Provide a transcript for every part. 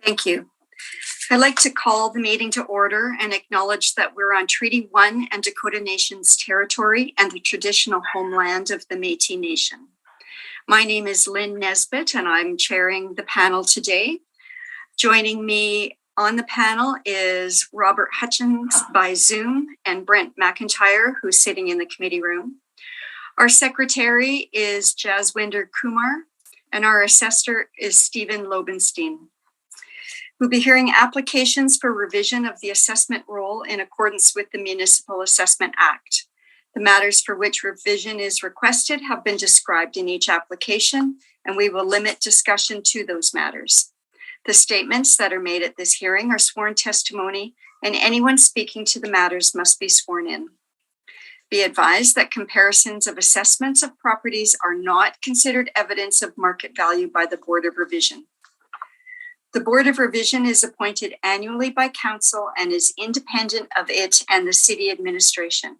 Thank you. I'd like to call the meeting to order and acknowledge that we're on Treaty 1 and Dakota Nation's territory and the traditional homeland of the Métis Nation. My name is Lynn Nesbitt and I'm chairing the panel today. Joining me on the panel is Robert Hutchins by Zoom and Brent McIntyre, who's sitting in the committee room. Our secretary is Jaswinder Kumar and our assessor is Stephen Lobenstein. We'll be hearing applications for revision of the assessment roll in accordance with the Municipal Assessment Act. The matters for which revision is requested have been described in each application, and we will limit discussion to those matters. The statements that are made at this hearing are sworn testimony, and anyone speaking to the matters must be sworn in. Be advised that comparisons of assessments of properties are not considered evidence of market value by the Board of Revision. The Board of Revision is appointed annually by Council and is independent of it and the City Administration.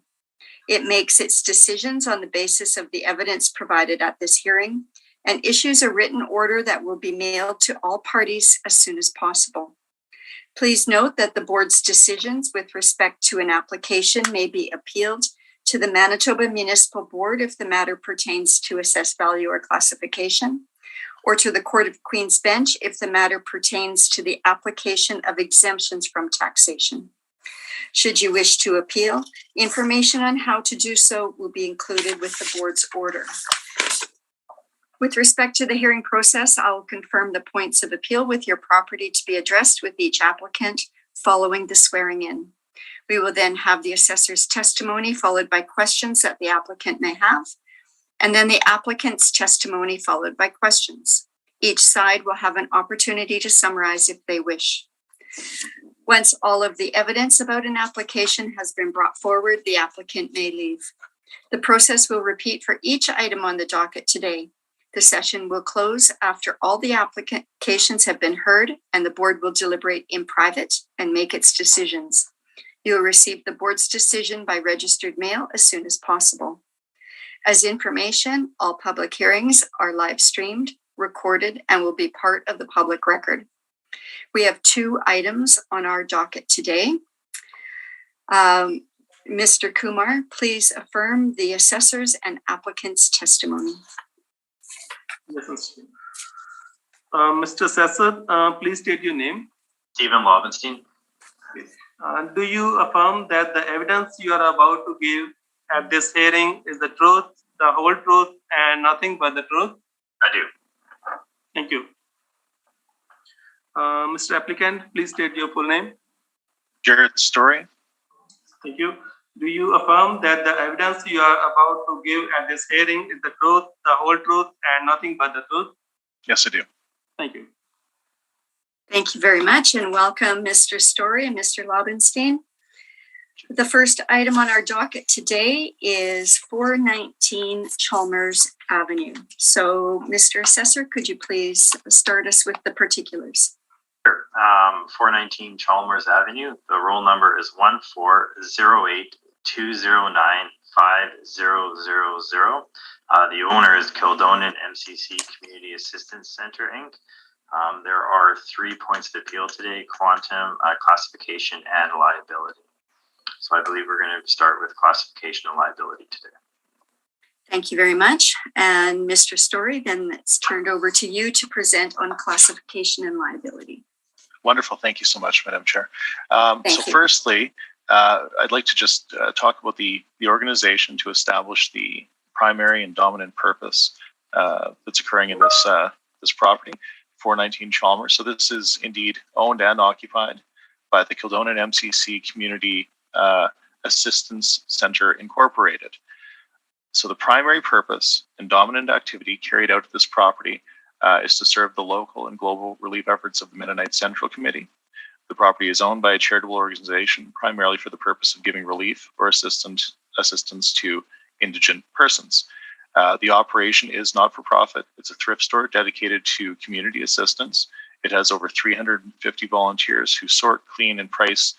It makes its decisions on the basis of the evidence provided at this hearing and issues a written order that will be mailed to all parties as soon as possible. Please note that the Board's decisions with respect to an application may be appealed to the Manitoba Municipal Board if the matter pertains to assessed value or classification, or to the Court of Queen's Bench if the matter pertains to the application of exemptions from taxation. Should you wish to appeal, information on how to do so will be included with the Board's order. With respect to the hearing process, I will confirm the points of appeal with your property to be addressed with each applicant following the swearing in. We will then have the assessor's testimony followed by questions that the applicant may have, and then the applicant's testimony followed by questions. Each side will have an opportunity to summarize if they wish. Once all of the evidence about an application has been brought forward, the applicant may leave. The process will repeat for each item on the docket today. The session will close after all the applications have been heard, and the Board will deliberate in private and make its decisions. You will receive the Board's decision by registered mail as soon as possible. As information, all public hearings are live streamed, recorded, and will be part of the public record. We have 2 items on our docket today. Mr. Kumar, please affirm the assessor's and applicant's testimony. Yes, Mr. Assessor, please state your name. Stephen Lobenstein. Do you affirm that the evidence you are about to give at this hearing is the truth, the whole truth, and nothing but the truth? I do. Thank you. Mr. Applicant, please state your full name. Jared Story. Thank you. Do you affirm that the evidence you are about to give at this hearing is the truth, the whole truth, and nothing but the truth? Yes, I do. Thank you. Thank you very much, and welcome Mr. Story and Mr. Lobenstein. The first item on our docket today is 419 Chalmers Avenue. So, Mr. Assessor, could you please start us with the particulars? Sure. 419 Chalmers Avenue. The roll number is 14082095000. The owner is Kildonan MCC Community Assistance Center, Inc. There are 3 points of appeal today: quantum, classification, and liability. So I believe we're going to start with classification and liability today. Thank you very much. And Mr. Story, then it's turned over to you to present on classification and liability. Wonderful. Thank you so much, Madam Chair. Firstly, I'd like to just talk about the organization to establish the primary and dominant purpose that's occurring in this property, 419 Chalmers. So this is indeed owned and occupied by the Kildonan MCC Community Assistance Center Incorporated. So the primary purpose and dominant activity carried out at this property is to serve the local and global relief efforts of the Mennonite Central Committee. The property is owned by a charitable organization primarily for the purpose of giving relief or assistance to indigent persons. The operation is not for profit. It's a thrift store dedicated to community assistance. It has over 350 volunteers who sort, clean, and price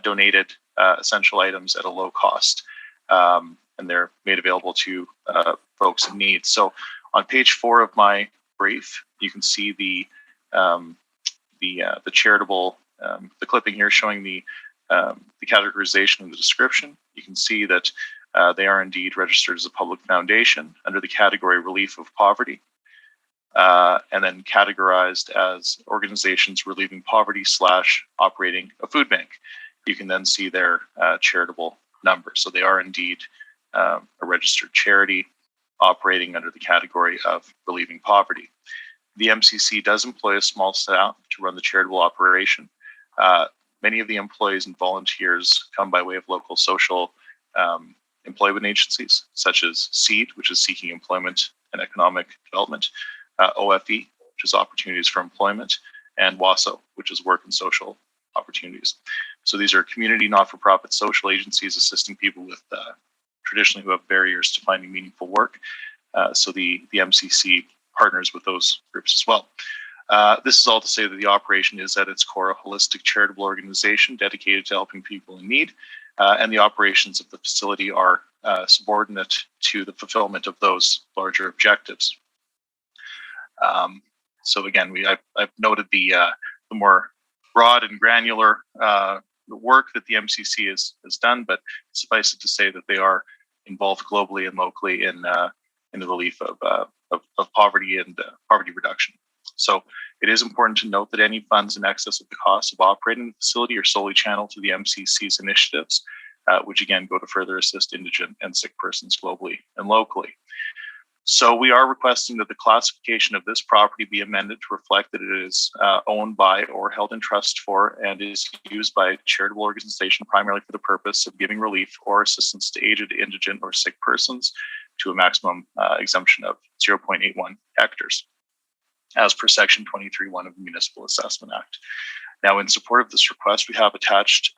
donated essential items at a low cost. And they're made available to folks in need. So on page 4 of my brief, you can see the the charitable, the clipping here showing the categorization and the description. You can see that they are indeed registered as a public foundation under the category Relief of Poverty, and then categorized as organizations relieving poverty / operating a food bank. You can then see their charitable number. So they are indeed a registered charity operating under the category of relieving poverty. The MCC does employ a small staff to run the charitable operation. Many of the employees and volunteers come by way of local social employment agencies, such as SEED, which is Seeking Employment and Economic Development, OFE, which is Opportunities for Employment, and WASO, which is Work and Social Opportunities. So these are community not-for-profit social agencies assisting people with traditionally who have barriers to finding meaningful work. So the MCC partners with those groups as well. This is all to say that the operation is at its core a holistic charitable organization dedicated to helping people in need, and the operations of the facility are subordinate to the fulfillment of those larger objectives. So again, I've noted the more broad and granular work that the MCC has done, but suffice it to say that they are involved globally and locally in the relief of poverty and poverty reduction. So it is important to note that any funds in excess of the cost of operating the facility are solely channeled to the MCC's initiatives, which again go to further assist indigent and sick persons globally and locally. So we are requesting that the classification of this property be amended to reflect that it is owned by or held in trust for and is used by a charitable organization primarily for the purpose of giving relief or assistance to aged, indigent, or sick persons to a maximum exemption of 0.81 hectares, as per Section 23(1) of the Municipal Assessment Act. Now, in support of this request, we have attached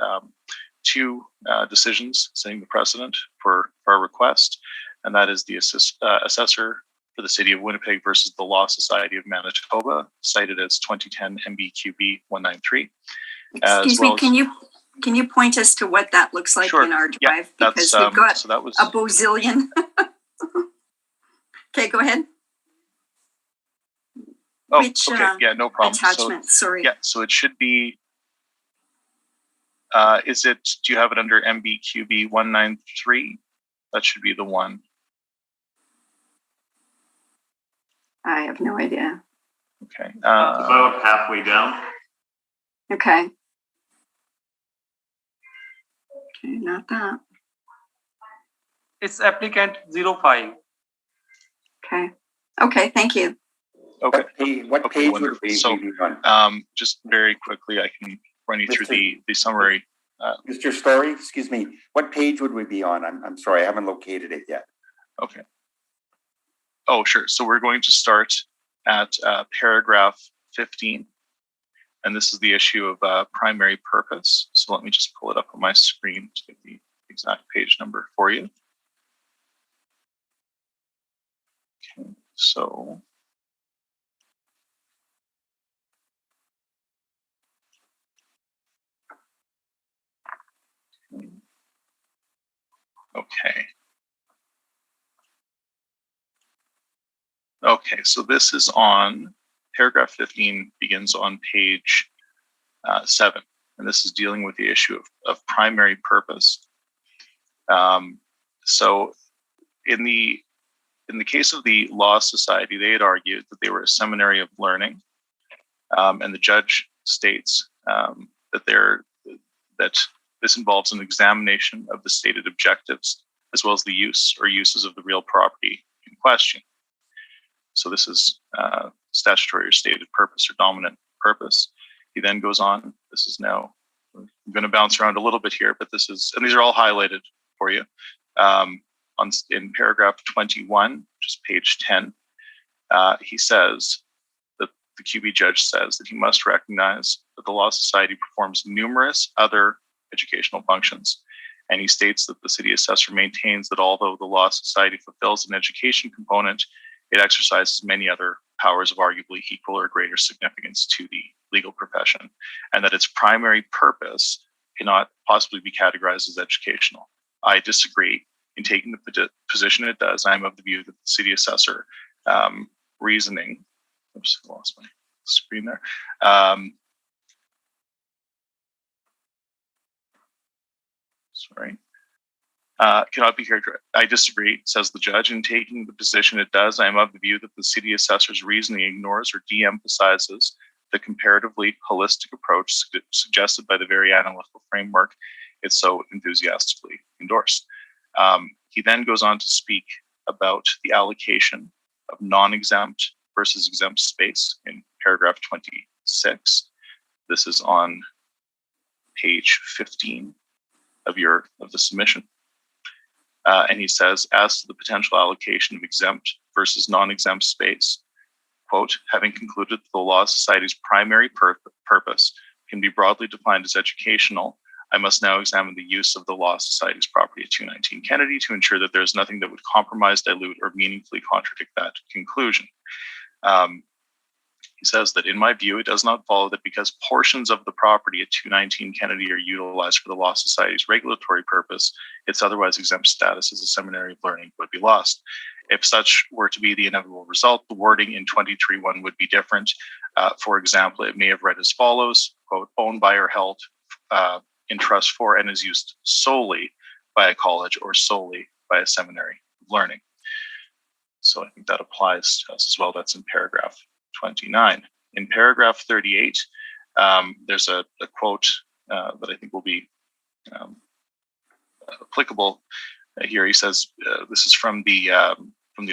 two decisions setting the precedent for our request, and that is the assessor for the City of Winnipeg versus the Law Society of Manitoba, cited as 2010 MBQB 193. Excuse me, can you point us to what that looks like in our drive? Yeah, because we've got so that was a bazillion. Okay, go ahead. Oh, Which, okay. Yeah, no problem. Attachment, sorry. Yeah, so it should be, do you have it under MBQB 193? That should be the one. I have no idea. It's Okay. about halfway down. Okay. Okay, not that. It's applicant 05. Okay. Okay, thank you. Okay. What Okay, page would we so, be on? just very quickly, I can run you through the summary. Mr. Story, excuse me, what page would we be on? I'm sorry, I haven't located it yet. Okay. Oh, sure. So we're going to start at paragraph 15. And this is the issue of primary purpose. So let me just pull it up on my screen to get the exact page number for you. Okay, so. Okay. Okay, so this is on paragraph 15, begins on page 7, and this is dealing with the issue of primary purpose. So in the case of the Law Society, they had argued that they were a seminary of learning, and the judge states that this involves an examination of the stated objectives as well as the use or uses of the real property in question. So this is statutory or stated purpose or dominant purpose. He then goes on. This is now, I'm going to bounce around a little bit here, but this is, and these are all highlighted for you. In paragraph 21, which is page 10, he says that the QB judge says that he must recognize that the Law Society performs numerous other educational functions. And he states that the city assessor maintains that although the Law Society fulfills an education component, it exercises many other powers of arguably equal or greater significance to the legal profession, and that its primary purpose cannot possibly be categorized as educational. I disagree in taking the position it does. I'm of the view that the city assessor reasoning, oops, I lost my screen there, cannot be characterized. I disagree, says the judge. In taking the position it does, I am of the view that the city assessor's reasoning ignores or de-emphasizes the comparatively holistic approach suggested by the very analytical framework it's so enthusiastically endorsed. He then goes on to speak about the allocation of non-exempt versus exempt space in paragraph 26. This is on page 15 of the submission. And he says, as to the potential allocation of exempt versus non-exempt space, quote, having concluded that the Law Society's primary purpose can be broadly defined as educational, I must now examine the use of the Law Society's property at 219 Kennedy to ensure that there is nothing that would compromise, dilute, or meaningfully contradict that conclusion. He says that, in my view, it does not follow that because portions of the property at 219 Kennedy are utilized for the Law Society's regulatory purpose, its otherwise exempt status as a seminary of learning would be lost. If such were to be the inevitable result, the wording in 23.1 would be different. For example, it may have read as follows, quote, owned by or held in trust for and is used solely by a college or solely by a seminary of learning. So I think that applies to us as well. That's in paragraph 29. In paragraph 38, there's a quote that I think will be applicable here. He says, this is from the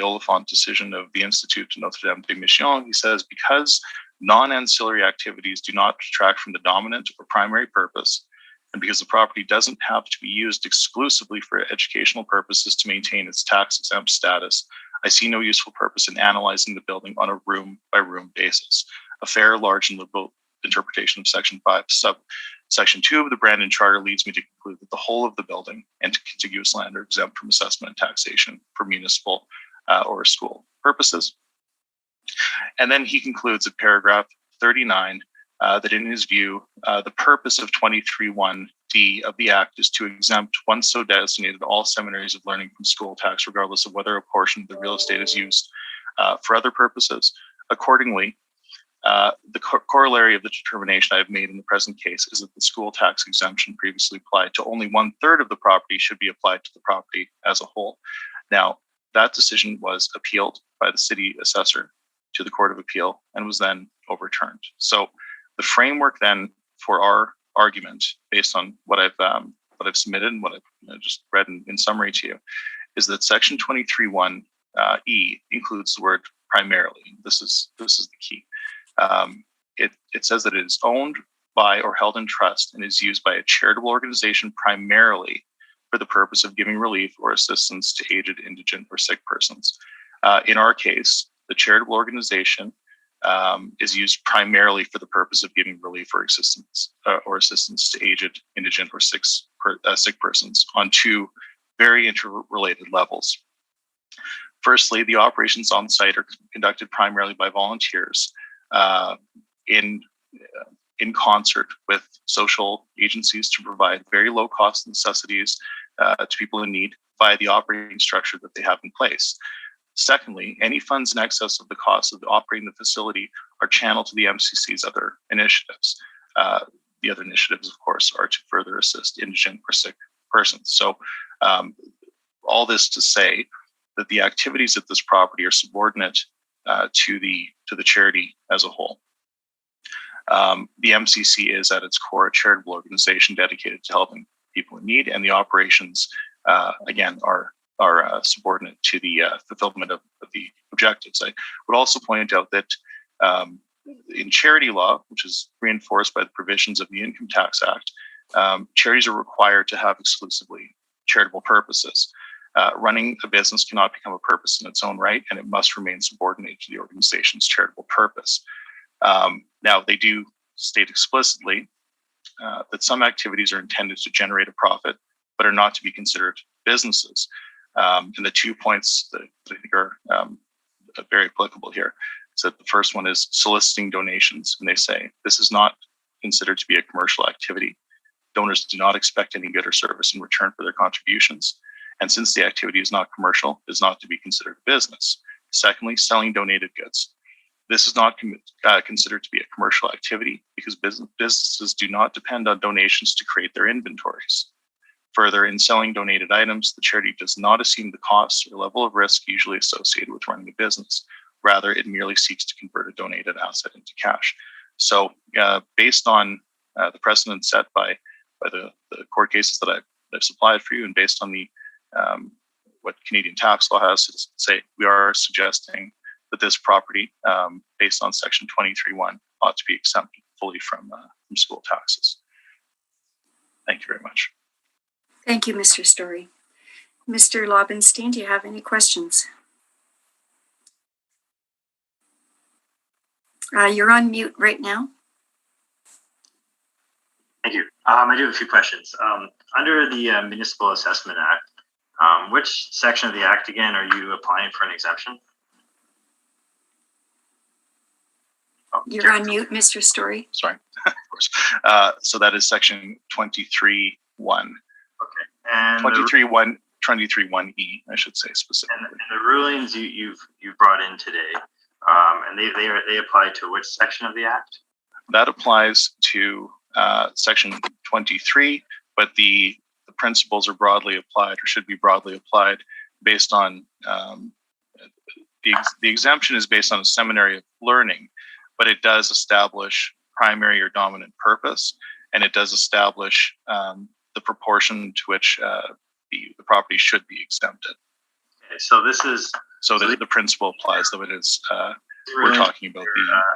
Oliphant decision of the Institut de Notre Dame de Mission. He says, because non-ancillary activities do not detract from the dominant or primary purpose, and because the property doesn't have to be used exclusively for educational purposes to maintain its tax-exempt status, I see no useful purpose in analyzing the building on a room-by-room basis. A fair, large, and liberal interpretation of Section 5, Section 2 of the Brandon Charter leads me to conclude that the whole of the building and contiguous land are exempt from assessment and taxation for municipal or school purposes. And then he concludes at paragraph 39 that in his view, the purpose of 23.1d of the Act is to exempt, once so designated, all seminaries of learning from school tax, regardless of whether a portion of the real estate is used for other purposes. Accordingly, the corollary of the determination I have made in the present case is that the school tax exemption previously applied to only 1/3 of the property should be applied to the property as a whole. Now, that decision was appealed by the city assessor to the Court of Appeal and was then overturned. So the framework then for our argument, based on what I've submitted and what I've just read in summary to you, is that Section 23.1 includes the word primarily. This is the key. It says that it is owned by or held in trust and is used by a charitable organization primarily for the purpose of giving relief or assistance to aged, indigent, or sick persons. In our case, the charitable organization is used primarily for the purpose of giving relief or assistance to aged, indigent, or sick persons on two very interrelated levels. Firstly, the operations on site are conducted primarily by volunteers in concert with social agencies to provide very low cost necessities to people in need via the operating structure that they have in place. Secondly, any funds in excess of the cost of operating the facility are channeled to the MCC's other initiatives. The other initiatives, of course, are to further assist indigent or sick persons. So all this to say that the activities at this property are subordinate to the charity as a whole. The MCC is at its core a charitable organization dedicated to helping people in need, and the operations, again, are subordinate to the fulfillment of the objectives. I would also point out that in charity law, which is reinforced by the provisions of the Income Tax Act, charities are required to have exclusively charitable purposes. Running a business cannot become a purpose in its own right, and it must remain subordinate to the organization's charitable purpose. Now, they do state explicitly that some activities are intended to generate a profit, but are not to be considered businesses. And the 2 points that I think are very applicable here is that the first one is soliciting donations. And they say this is not considered to be a commercial activity. Donors do not expect any good or service in return for their contributions. And since the activity is not commercial, it is not to be considered a business. Secondly, selling donated goods. This is not considered to be a commercial activity because businesses do not depend on donations to create their inventories. Further, in selling donated items, the charity does not assume the costs or level of risk usually associated with running a business. Rather, it merely seeks to convert a donated asset into cash. So based on the precedent set by the court cases that I've supplied for you, and based on the what Canadian tax law has to say, we are suggesting that this property, based on Section 23(1), ought to be exempted fully from school taxes. Thank you very much. Thank you, Mr. Story. Mr. Lobenstein, do you have any questions? You're on mute right now. Thank you. I do have a few questions. Under the Municipal Assessment Act, which section of the Act again are you applying for an exemption? Oh, you're on mute, Mr. Story. Sorry, of course. So that is Section 23(1). Okay. And 23(1)(e), I should say specifically. And the rulings you've brought in today, and they apply to which section of the Act? That applies to Section 23, but the principles are broadly applied, or should be broadly applied, based on the exemption is based on a seminary of learning, but it does establish primary or dominant purpose, and it does establish the proportion to which the property should be exempted. Okay, so this is the principle applies, though it is we're talking about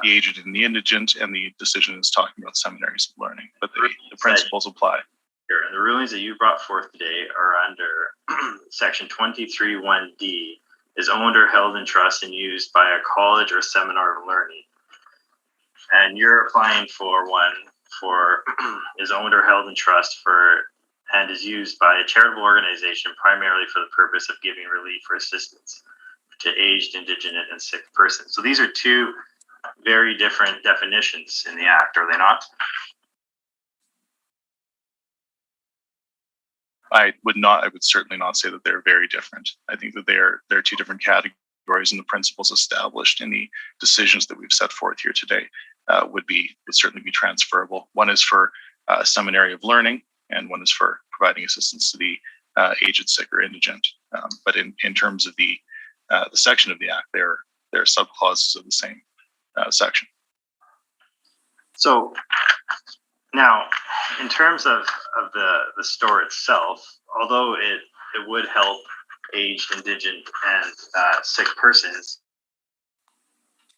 the aged and the indigent, and the decision is talking about seminaries of learning, but the principles apply. Here, and the rulings that you brought forth today are under Section 23(1)(d), is owned or held in trust and used by a college or seminar of learning. And you're applying for one for is owned or held in trust for and is used by a charitable organization primarily for the purpose of giving relief or assistance to aged, indigent, and sick persons. So these are two very different definitions in the Act, are they not? I would certainly not say that they're very different. I think that they're two different categories, and the principles established in the decisions that we've set forth here today would certainly be transferable. One is for a seminary of learning, and one is for providing assistance to the aged, sick, or indigent. But in terms of the section of the Act, they're subclauses of the same section. So now, in terms of the store itself, although it would help aged, indigent, and sick persons.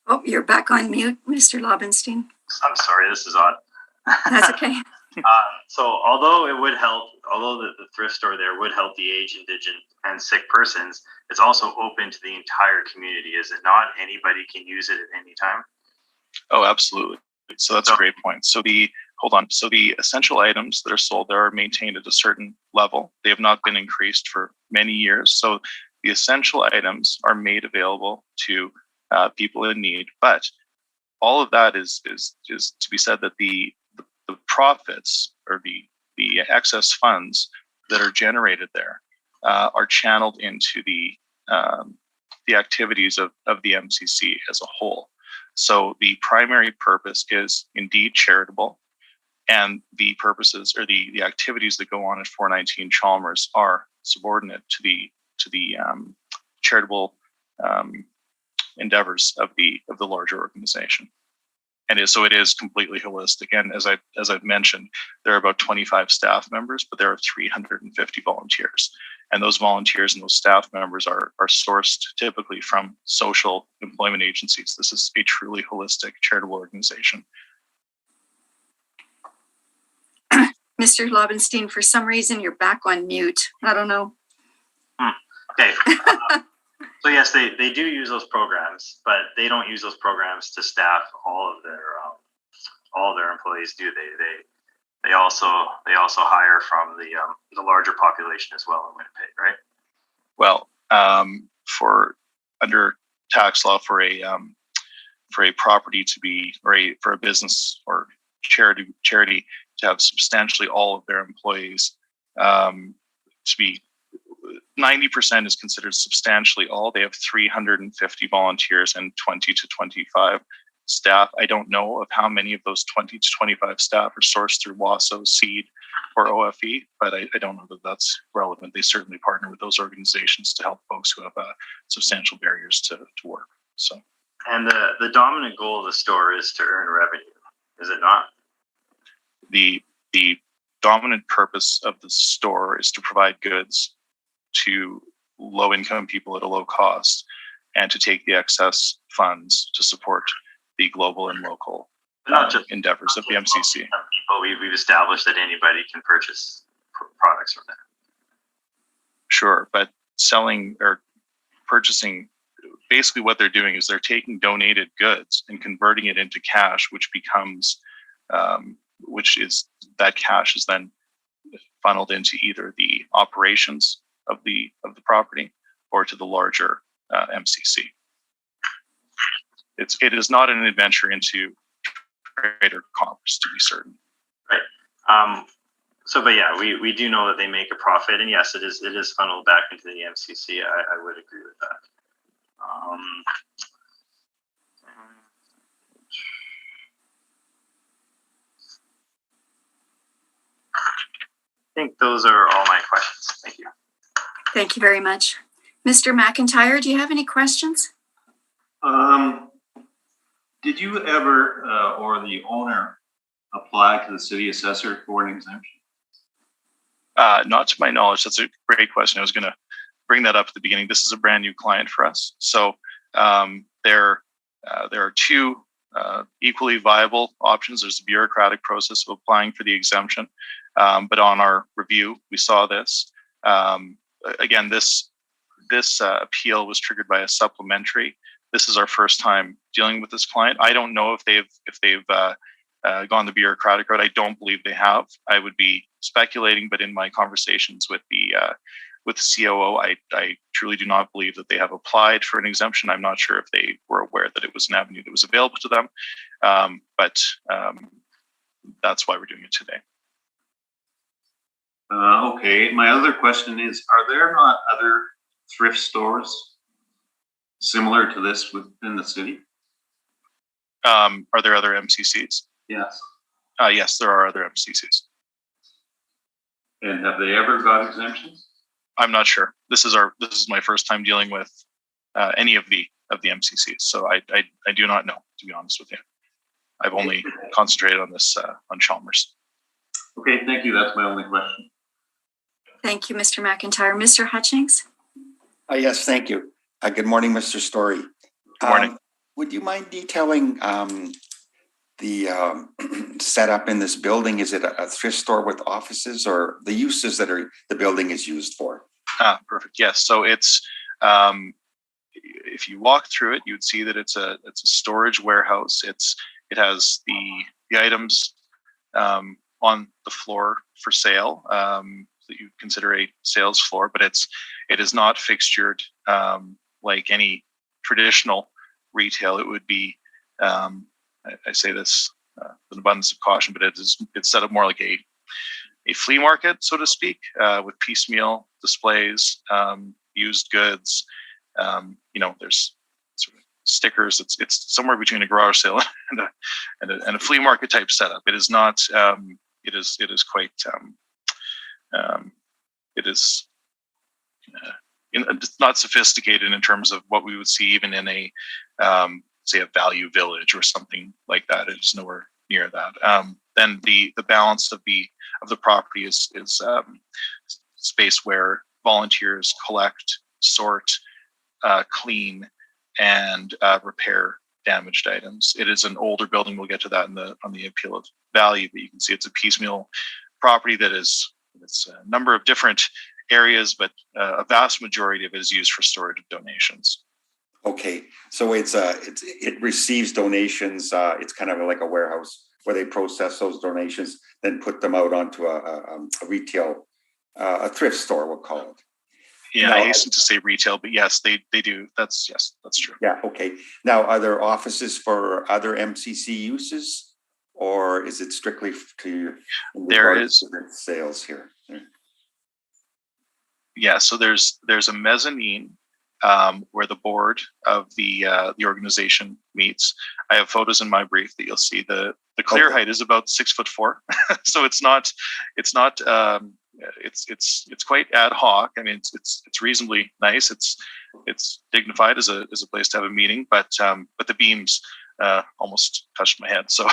Oh, you're back on mute, Mr. Lobenstein. I'm sorry, this is odd. That's okay. So although the thrift store there would help the aged, indigent, and sick persons, it's also open to the entire community, is it not? Anybody can use it at any time? Oh, absolutely. So that's a great point. So the essential items that are sold there are maintained at a certain level. They have not been increased for many years. So the essential items are made available to people in need. But all of that is to be said that the profits or the excess funds that are generated there are channeled into the activities of the MCC as a whole. So the primary purpose is indeed charitable, and the purposes or the activities that go on at 419 Chalmers are subordinate to the charitable endeavors of the larger organization. And so it is completely holistic. And as I've mentioned, there are about 25 staff members, but there are 350 volunteers. And those volunteers and those staff members are sourced typically from social employment agencies. This is a truly holistic charitable organization. Mr. Lobenstein, for some reason, you're back on mute. I don't know. Okay. So yes, they do use those programs, but they don't use those programs to staff all of their employees, do they? They also hire from the larger population as well in Winnipeg, right? Well, for under tax law, for a property to be, for a business or charity to have substantially all of their employees to be 90% is considered substantially all. They have 350 volunteers and 20 to 25 staff. I don't know of how many of those 20 to 25 staff are sourced through WASO, SEED, or OFE, but I don't know that that's relevant. They certainly partner with those organizations to help folks who have substantial barriers to work. So, and the dominant goal of the store is to earn revenue, is it not? The dominant purpose of the store is to provide goods to low-income people at a low cost, and to take the excess funds to support the global and local Not just endeavors of the MCC. People, we've established that anybody can purchase products from there. Sure, but selling or purchasing, basically what they're doing is they're taking donated goods and converting it into cash, which becomes, that cash is then funneled into either the operations of the property or to the larger MCC. It is not an adventure into trade or commerce, to be certain. Right. But yeah, we do know that they make a profit, and yes, it is funneled back into the MCC. I would agree with that. I think those are all my questions. Thank you. Thank you very much. Mr. McIntyre, do you have any questions? Did you ever, or the owner, apply to the city assessor for an exemption? Not to my knowledge. That's a great question. I was going to bring that up at the beginning. This is a brand new client for us. So there are two equally viable options. There's the bureaucratic process of applying for the exemption. But on our review, we saw this. Again, this appeal was triggered by a supplementary. This is our first time dealing with this client. I don't know if they've gone the bureaucratic route. I don't believe they have. I would be speculating, but in my conversations with the COO, I truly do not believe that they have applied for an exemption. I'm not sure if they were aware that it was an avenue that was available to them, but that's why we're doing it today. Okay, my other question is, are there not other thrift stores similar to this within the city? Are there other MCCs? Yes. Yes, there are other MCCs. And have they ever got exemptions? I'm not sure. This is my first time dealing with any of the MCCs, so I do not know, to be honest with you. I've only concentrated on this on Chalmers. Okay, thank you. That's my only question. Thank you, Mr. McIntyre. Mr. Hutchings? Yes, thank you. Good morning, Mr. Story. Good morning. Would you mind detailing the setup in this building? Is it a thrift store with offices, or the uses that the building is used for? Perfect. Yes. So it's if you walk through it, you would see that it's a storage warehouse. It has the items on the floor for sale that you consider a sales floor, but it is not fixtured like any traditional retail. It would be I say this with an abundance of caution, but it's set up more like a flea market, so to speak, with piecemeal displays, used goods. There's sort of stickers. It's somewhere between a garage sale and a flea market type setup. It is not. It is quite. It is. It's not sophisticated in terms of what we would see even in a say a Value Village or something like that. It is nowhere near that. Then the balance of the property is space where volunteers collect, sort, clean, and repair damaged items. It is an older building. We'll get to that on the appeal of value, but you can see it's a piecemeal property that it's a number of different areas, but a vast majority of it is used for storage of donations. Okay, so it receives donations. It's kind of like a warehouse where they process those donations, then put them out onto a retail, a thrift store, we'll call it. Yeah, I hasten to say retail, but yes, they do. That's true. Yeah, okay. Now, are there offices for other MCC uses, or is it strictly to sales here? Yeah, so there's a mezzanine where the board of the organization meets. I have photos in my brief that you'll see. The clear height is about 6'4", so it's quite ad hoc. I mean, it's reasonably nice. It's dignified as a place to have a meeting, but the beams almost touched my head. So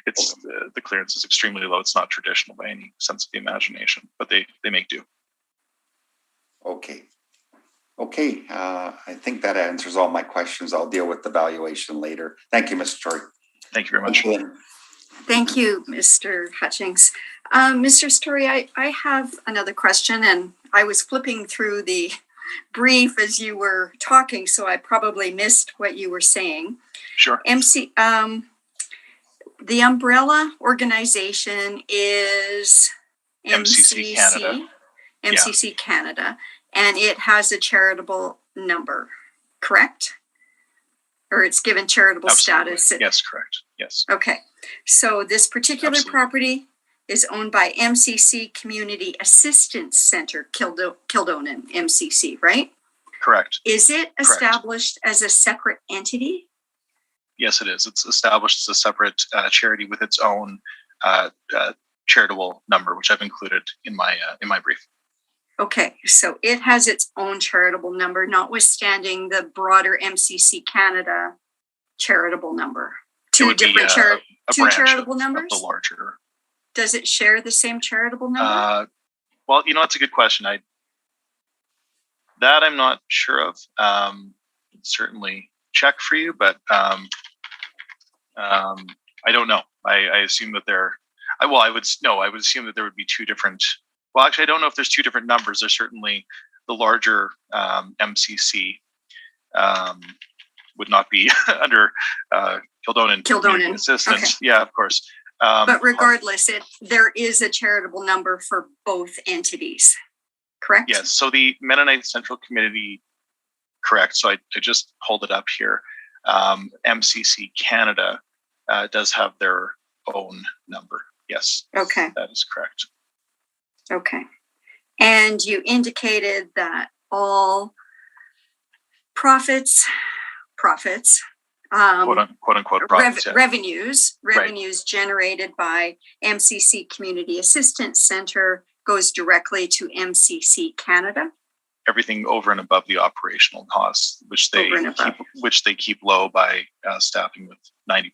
the clearance is extremely low. It's not traditional by any sense of the imagination, but they make do. Okay. I think that answers all my questions. I'll deal with the valuation later. Thank you, Mr. Story. Thank you very much. Thank you, Mr. Hutchings. Mr. Story, I have another question, and I was flipping through the brief as you were talking, so I probably missed what you were saying. Sure. The umbrella organization is MCC Canada. MCC Canada, and it has a charitable number, correct? Or it's given charitable Absolutely. status. Yes, correct. Yes. Okay. So this particular property is owned by MCC Community Assistance Center, Kildonan, MCC, right? Correct. Is it established as a separate entity? Yes, it is. It's established as a separate charity with its own charitable number, which I've included in my brief. Okay, so it has its own charitable number, notwithstanding the broader MCC Canada charitable number. Two charitable numbers? The larger. Does it share the same charitable number? Well, that's a good question. I'm not sure of. Certainly check for you, but I don't know. I assume that I would assume that there would be two different. Well, actually, I don't know if there's two different numbers. There's certainly the larger MCC would not be under Kildonan Assistance. Okay. Yeah, of course. But regardless, there is a charitable number for both entities, correct? Yes. So the Mennonite Central Committee, correct. So I just hold it up here. MCC Canada does have their own number. Yes. Okay. That is correct. Okay. And you indicated that all profits, quote unquote profits, revenues generated by MCC Community Assistance Center goes directly to MCC Canada. Everything over and above the operational costs, which they keep low by staffing with 90%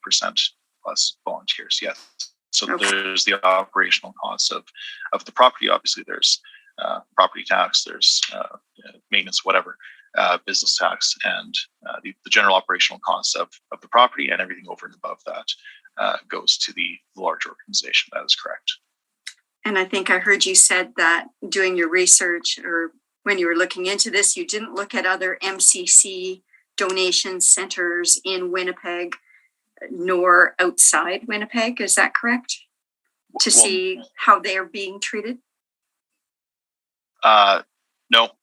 plus volunteers. Yes. So there's the operational costs of the property. Obviously, there's property tax, there's maintenance, whatever, business tax, and the general operational costs of the property, and everything over and above that goes to the large organization. That is correct. And I think I heard you said that doing your research, or when you were looking into this, you didn't look at other MCC donation centers in Winnipeg nor outside Winnipeg. Is that correct? To see how they are being treated? No,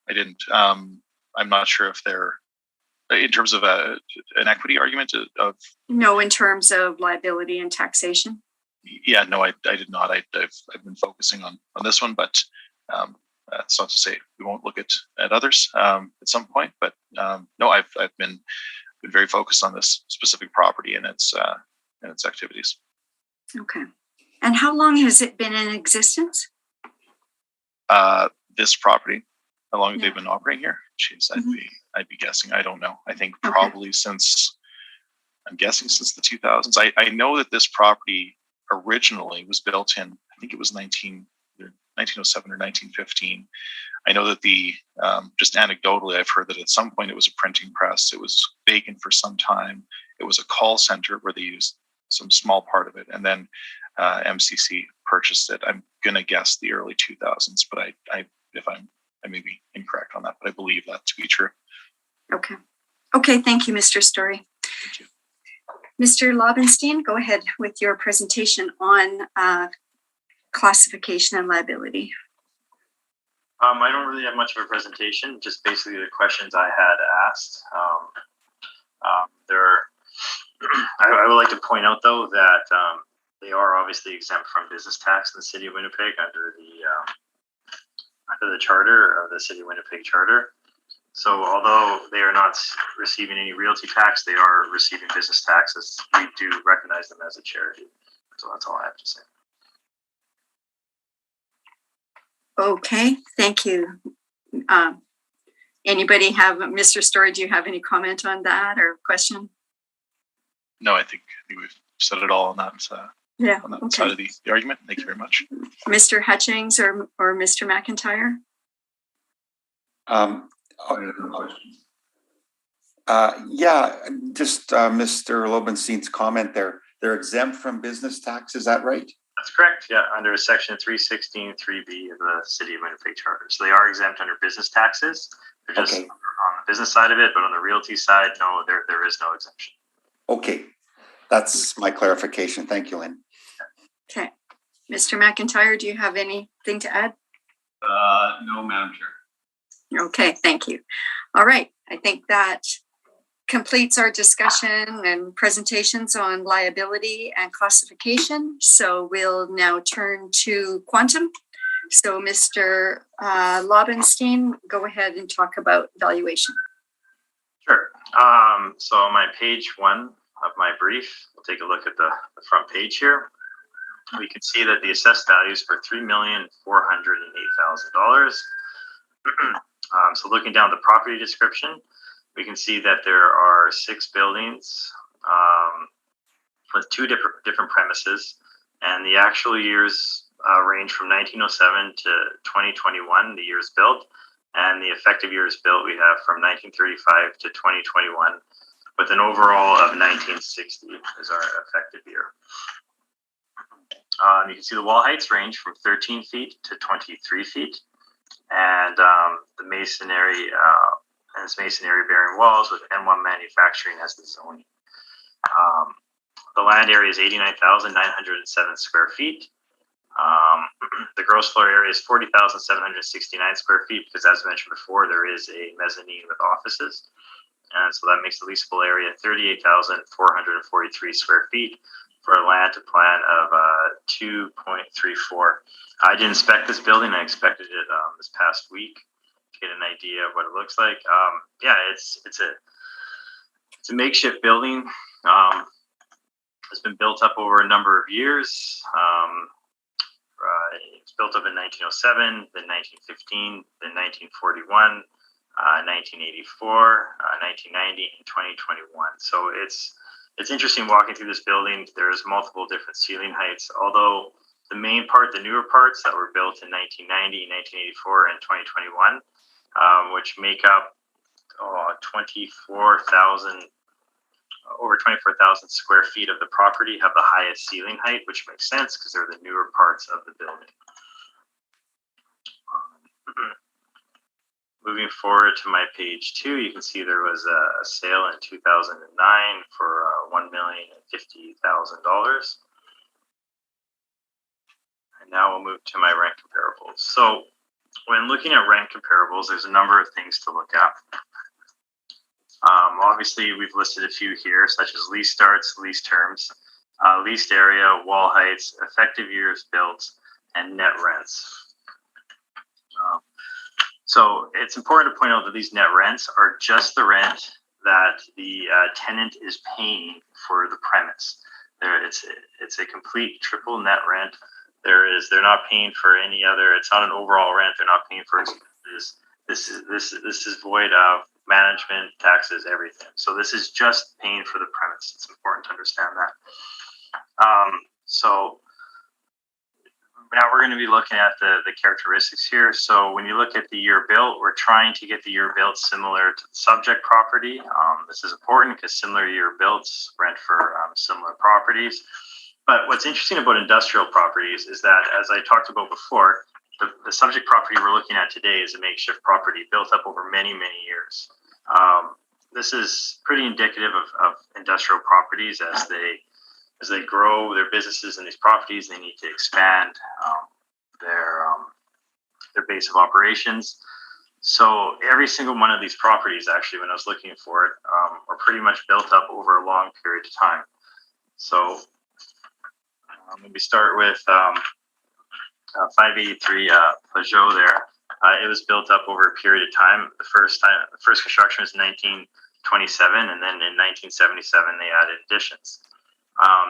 I didn't. I'm not sure if they're, in terms of an equity argument of. No, in terms of liability and taxation. Yeah, no, I did not. I've been focusing on this one, but that's not to say we won't look at others at some point. But no, I've been very focused on this specific property and its activities. Okay. And how long has it been in existence? This property, how long have they been operating here? Jeez, I'd be guessing. I don't know. I think probably since the 2000s. I know that this property originally was built in, I think it was 1907 or 1915. I know that just anecdotally, I've heard that at some point it was a printing press. It was vacant for some time. It was a call center where they used some small part of it. And then MCC purchased it. I'm going to guess the early 2000s, but I may be incorrect on that, but I believe that to be true. Okay. Thank you, Mr. Story. Thank you. Mr. Lobenstein, go ahead with your presentation on classification and liability. I don't really have much of a presentation, just basically the questions I had asked. I would like to point out, though, that they are obviously exempt from business tax in the City of Winnipeg under the charter, or the City of Winnipeg charter. So although they are not receiving any realty tax, they are receiving business taxes. We do recognize them as a charity. So that's all I have to say. Okay, thank you. Anybody have, Mr. Story, do you have any comment on that or question? No, I think we've said it all on that, side of the argument. Thank you very much. Mr. Hutchings or Mr. McIntyre? Yeah, just Mr. Lobenstein's comment there. They're exempt from business tax, is that right? That's correct. Yeah, under Section 316 3B of the City of Winnipeg Charter. So they are exempt under business taxes. They're just on the business side of it, but on the realty side, no, there is no exemption. Okay, that's my clarification. Thank you, Lynn. Okay. Mr. McIntyre, do you have anything to add? No, Madam Chair. Okay, thank you. All right, I think that completes our discussion and presentations on liability and classification. So we'll now turn to quantum. So Mr. Lobenstein, go ahead and talk about valuation. Sure. So on my page 1 of my brief, we'll take a look at the front page here. We can see that the assessed values for $3,408,000. So looking down the property description, we can see that there are 6 buildings with 2 different premises, and the actual years range from 1907 to 2021, the years built, and the effective years built we have from 1935 to 2021, with an overall of 1960 as our effective year. You can see the wall heights range from 13 feet to 23 feet, and the masonry bearing walls with M1 manufacturing as the zoning. The land area is 89,907 square feet. The gross floor area is 40,769 square feet because, as mentioned before, there is a mezzanine with offices. And so that makes the leasable area 38,443 square feet for a land to plan of 2.34. I didn't inspect this building. I inspected it this past week to get an idea of what it looks like. It's a makeshift building. It's been built up over a number of years. It's built up in 1907, then 1915, then 1941, 1984, 1990, and 2021. So it's interesting walking through this building. There's multiple different ceiling heights, although the main part, the newer parts that were built in 1990, 1984, and 2021, which make up over 24,000 square feet of the property, have the highest ceiling height, which makes sense because they're the newer parts of the building. Moving forward to my page 2, you can see there was a sale in 2009 for $1,050,000. And now we'll move to my rent comparables. So when looking at rent comparables, there's a number of things to look at. Obviously, we've listed a few here, such as lease starts, lease terms, leased area, wall heights, effective years built, and net rents. So it's important to point out that these net rents are just the rent that the tenant is paying for the premise. It's a complete triple net rent. They're not paying for any other. It's not an overall rent. They're not paying for expenses. This is void of management, taxes, everything. So this is just paying for the premise. It's important to understand that. So now we're going to be looking at the characteristics here. So when you look at the year built, we're trying to get the year built similar to the subject property. This is important because similar year builts rent for similar properties. But what's interesting about industrial properties is that, as I talked about before, the subject property we're looking at today is a makeshift property built up over many, many years. This is pretty indicative of industrial properties. As they grow their businesses in these properties, they need to expand their base of operations. So every single one of these properties, actually, when I was looking for it, are pretty much built up over a long period of time. So let me start with 583 Peugeot there. It was built up over a period of time. The first construction was 1927, and then in 1977 they added additions.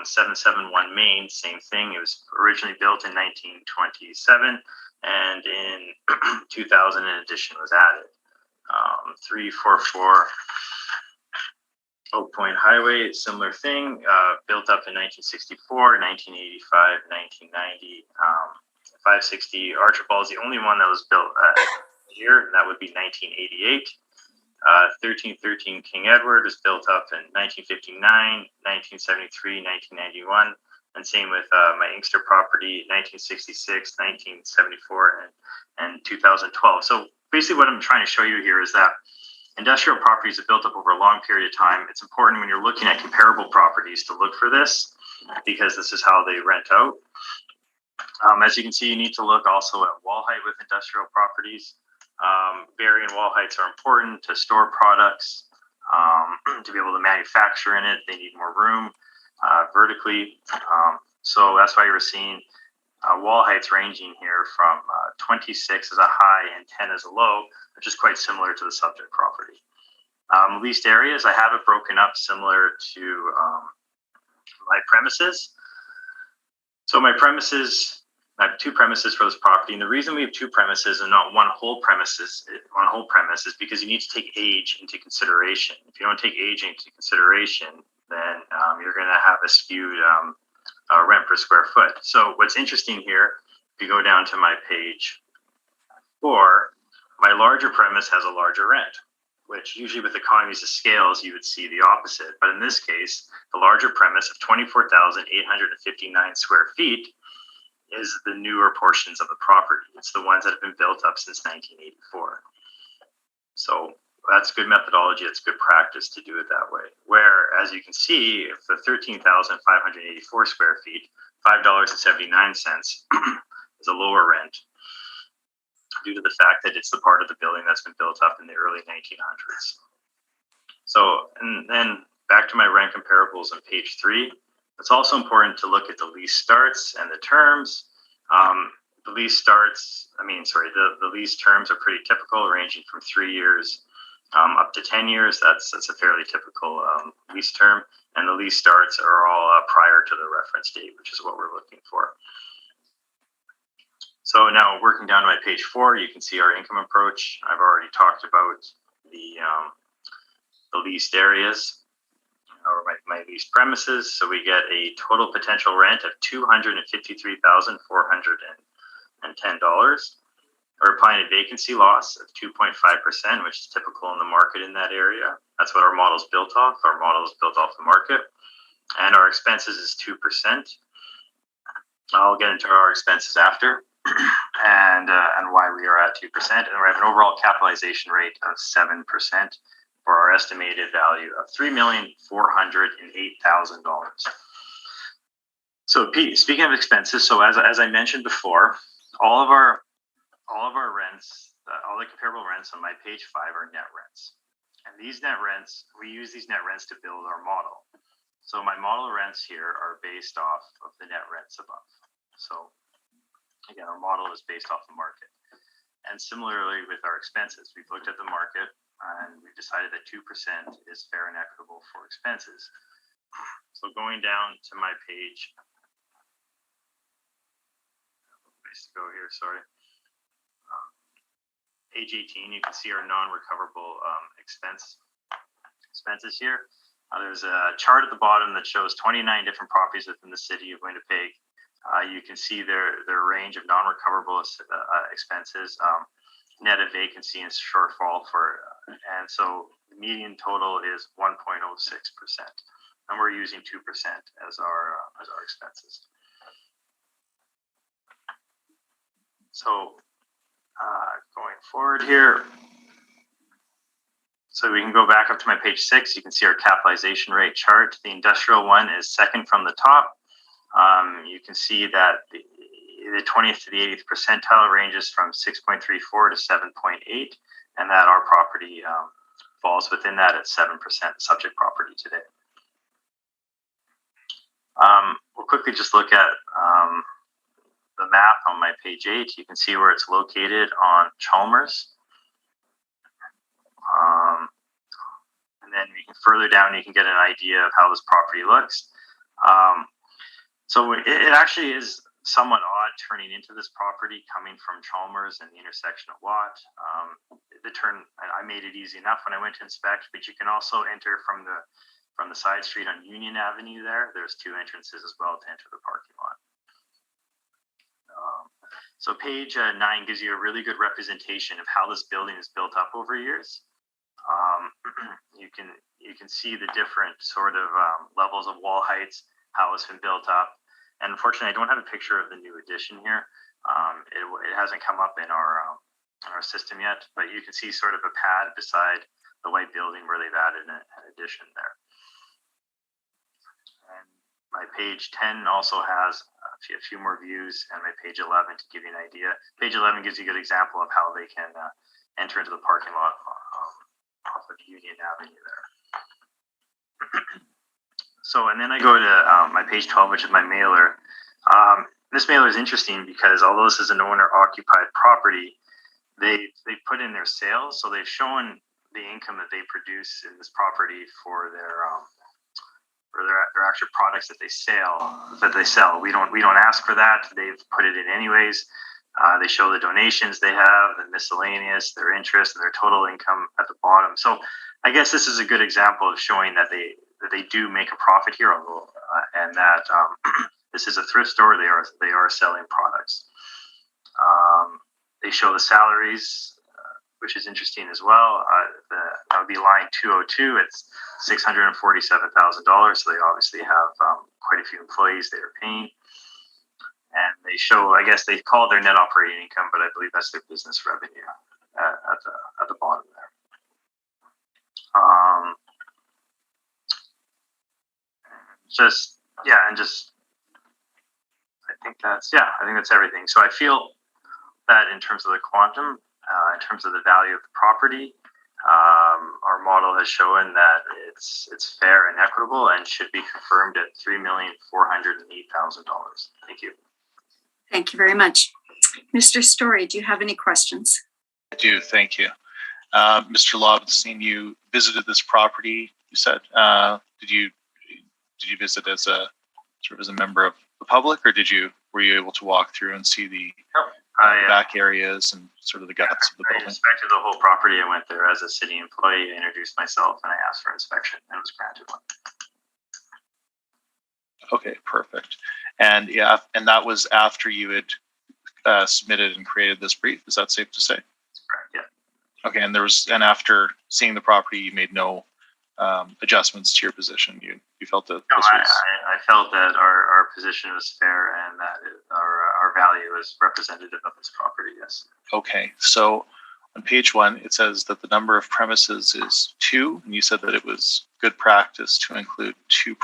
771 Main, same thing. It was originally built in 1927, and in 2000 an addition was added. 344 Oak Point Highway, similar thing, built up in 1964, 1985, 1990. 560 Archibald is the only one that was built here, and that would be 1988. 1313 King Edward was built up in 1959, 1973, 1991, and same with my Inkster property, 1966, 1974, and 2012. So basically what I'm trying to show you here is that industrial properties are built up over a long period of time. It's important when you're looking at comparable properties to look for this, because this is how they rent out. As you can see, you need to look also at wall height with industrial properties. Varying wall heights are important to store products, to be able to manufacture in it. They need more room vertically. So that's why you're seeing wall heights ranging here from 26 as a high and 10 as a low, which is quite similar to the subject property. Leased areas, I have it broken up similar to my premises. So my premises, I have two premises for this property, and the reason we have two premises and not one whole premise is because you need to take age into consideration. If you don't take age into consideration, then you're going to have a skewed rent per square foot. So what's interesting here, if you go down to my page 4, my larger premise has a larger rent, which usually with economies of scales, you would see the opposite. But in this case, the larger premise of 24,859 square feet is the newer portions of the property. It's the ones that have been built up since 1984. So that's good methodology. It's good practice to do it that way. Where, as you can see, if the 13,584 square feet, $5.79 is a lower rent due to the fact that it's the part of the building that's been built up in the early 1900s. So, and then back to my rent comparables on page 3. It's also important to look at the lease starts and the terms. The lease terms are pretty typical, ranging from 3 years up to 10 years. That's a fairly typical lease term. And the lease starts are all prior to the reference date, which is what we're looking for. So now working down to my page 4, you can see our income approach. I've already talked about the leased areas, or my leased premises. So we get a total potential rent of $253,410. We're applying a vacancy loss of 2.5%, which is typical in the market in that area. That's what our model is built off. Our model is built off the market. And our expenses is 2%. I'll get into our expenses after and why we are at 2%. And we have an overall capitalization rate of 7%. For our estimated value of $3,408,000. So speaking of expenses, so as I mentioned before, all of our rents, all the comparable rents on my page 5 are net rents. And these net rents, we use these net rents to build our model. So my model rents here are based off of the net rents above. So again, our model is based off the market. And similarly with our expenses, we've looked at the market and we've decided that 2% is fair and equitable for expenses. So going down to my page, place to go here, sorry. Page 18, you can see our non-recoverable expenses here. There's a chart at the bottom that shows 29 different properties within the city of Winnipeg. You can see their range of non-recoverable expenses, net of vacancy and shortfall and so the median total is 1.06%, and we're using 2% as our expenses. So going forward here, so we can go back up to my page 6. You can see our capitalization rate chart. The industrial one is second from the top. You can see that the 20th to the 80th percentile ranges from 6.34 to 7.8, and that our property falls within that at 7% subject property today. We'll quickly just look at the map on on my page 8, you can see where it's located on Chalmers. And then we can further down, you can get an idea of how this property looks. So it actually is somewhat odd turning into this property coming from Chalmers and the intersection of Watt. The turn, I made it easy enough when I went to inspect, but you can also enter from the side street on Union Avenue there. There's 2 entrances as well to enter the parking lot. So page 9 gives you a really good representation of how this building is built up over years. You can see the different sort of levels of wall heights, how it's been built up. And unfortunately, I don't have a picture of the new addition here. It hasn't come up in our system yet, but you can see sort of a pad beside the white building where they've added an addition there. And my page 10 also has a few more views, and my page 11 to give you an idea. Page 11 gives you a good example of how they can enter into the parking lot off of Union Avenue there. So, and then I go to my page 12, which is my mailer. This mailer is interesting because although this is an owner-occupied property, they put in their sales. So they've shown the income that they produce in this property for their actual products that they sell. We don't ask for that. They've put it in anyways. They show the donations they have, the miscellaneous, their interest, and their total income at the bottom. So I guess this is a good example of showing that they do make a profit here, and that this is a thrift store. They are selling products. They show the salaries, which is interesting as well. That would be line 202. It's $647,000. So they obviously have quite a few employees they are paying. And they show, I guess they call their net operating income, but I believe that's their business revenue at the bottom there. I think that's everything. So I feel that in terms of the quantum, in terms of the value of the property, our model has shown that it's fair and equitable and should be confirmed at $3,408,000. Thank you. Thank you very much. Mr. Story, do you have any questions? I do, thank you. Mr. Lobenstein, you visited this property, you said. Did you visit as a member of the public, or were you able to walk through and see the back areas and sort of the guts of the building? I inspected the whole property. I went there as a city employee, I introduced myself, and I asked for inspection, and was granted one. Okay, perfect. And that was after you had submitted and created this brief. Is that safe to say? That's correct. Yeah. Okay, and after seeing the property, you made no adjustments to your position. You felt that this was. I felt that our position was fair and that our value is representative of this property. Yes. Okay, so on page 1, it says that the number of premises is 2, and you said that it was good practice to include two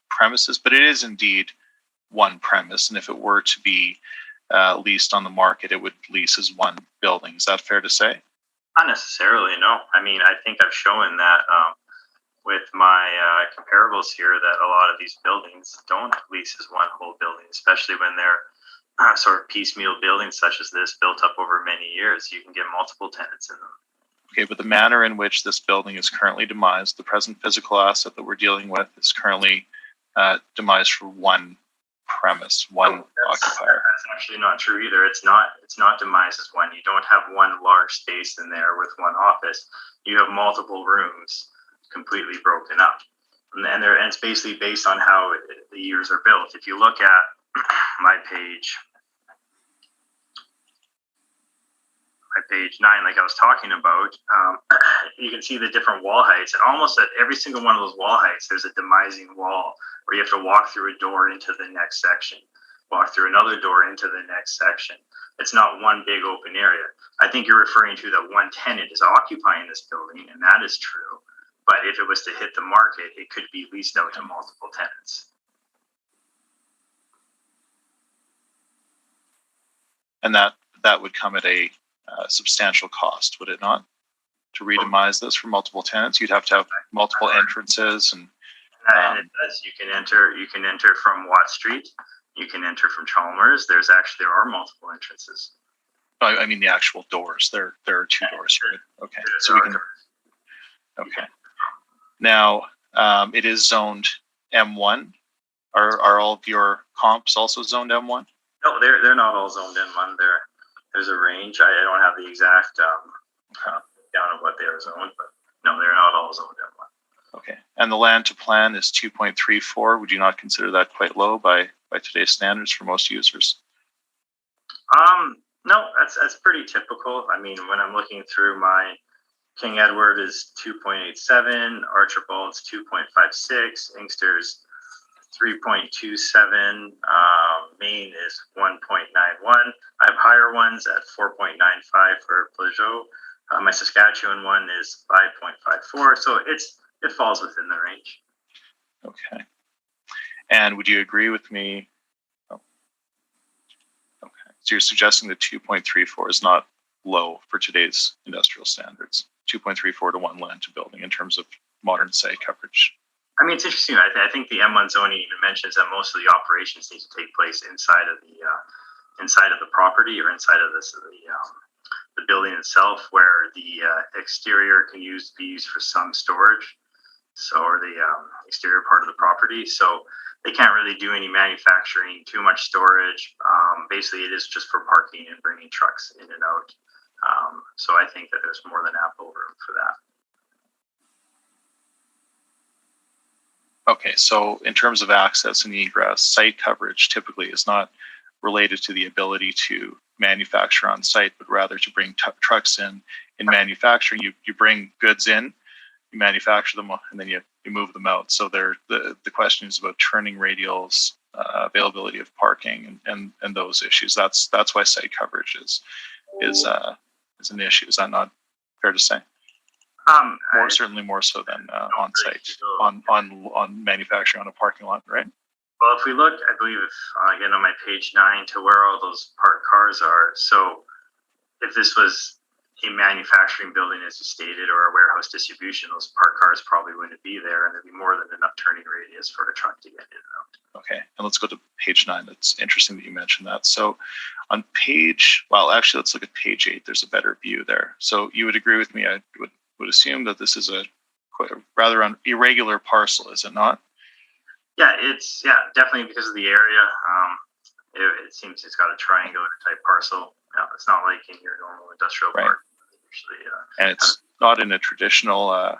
premises, but it is indeed one premise, and if it were to be leased on the market, it would lease as one building. Is that fair to say? Not necessarily, no. I mean, I think I've shown that with my comparables here that a lot of these buildings don't lease as one whole building, especially when they're sort of piecemeal buildings such as this built up over many years. You can get multiple tenants in them. Okay, but the manner in which this building is currently demised, the present physical asset that we're dealing with is currently demised for one premise, one occupier. That's actually not true either. It's not demised as one. You don't have one large space in there with one office. You have multiple rooms completely broken up, and it's basically based on how the years are built. If you look at my page 9, like I was talking about, you can see the different wall heights, and almost at every single one of those wall heights, there's a demising wall where you have to walk through a door into the next section, walk through another door into the next section. It's not one big open area. I think you're referring to that one tenant is occupying this building, and that is true. But if it was to hit the market, it could be leased out to multiple tenants. And that would come at a substantial cost, would it not? To re-demise this for multiple tenants, you'd have to have multiple entrances, and it does. You can enter from Watt Street, you can enter from Chalmers. There are multiple entrances. I mean the actual doors. There are two doors, right? Okay, so There we are can. doors. Okay. Now, it is zoned M1. Are all of your comps also zoned M1? No, they're not all zoned M1. There's a range. I don't have the exact down of what they are zoned, but no, they're not all zoned M1. Okay. And the land to plan is 2.34. Would you not consider that quite low by today's standards for most users? No, that's pretty typical. I mean, when I'm looking through my King Edward is 2.87, Archibald's 2.56, Inkster's 3.27, Maine is 1.91. I have higher ones at 4.95 for Peugeot. My Saskatchewan one is 5.54, so it falls within the range. Okay. And would you agree with me? Oh. Okay. So you're suggesting that 2.34 is not low for today's industrial standards? 2.34 to 1 land to building in terms of modern site coverage. I mean, it's interesting. I think the M1 zoning even mentions that most of the operations need to take place inside of the property or inside of the building itself, where the exterior can be used for some storage, or the exterior part of the property. So they can't really do any manufacturing, too much storage. Basically, it is just for parking and bringing trucks in and out. So I think that there's more than ample room for that. Okay, so in terms of access and egress, site coverage typically is not related to the ability to manufacture on site, but rather to bring trucks in manufacturing. You bring goods in, you manufacture them, and then you move them out. So the question is about turning radials, availability of parking, and those issues. That's why site coverage is an issue. Is that not fair to say? Certainly more so than on site, on manufacturing on a parking lot, right? Well, if we look, I believe again on my page 9 to where all those parked cars are. So if this was a manufacturing building, as you stated, or a warehouse distribution, those parked cars probably wouldn't be there, and there'd be more than enough turning radius for a truck to get in and out. Okay, and let's go to page 9. That's interesting that you mentioned that. So on actually, let's look at page 8. There's a better view there. So you would agree with me, I would assume that this is a rather irregular parcel, is it not? Yeah, it's definitely because of the area. It seems it's got a triangular type parcel. It's not like in your normal industrial park. Usually, and it's not in a traditional.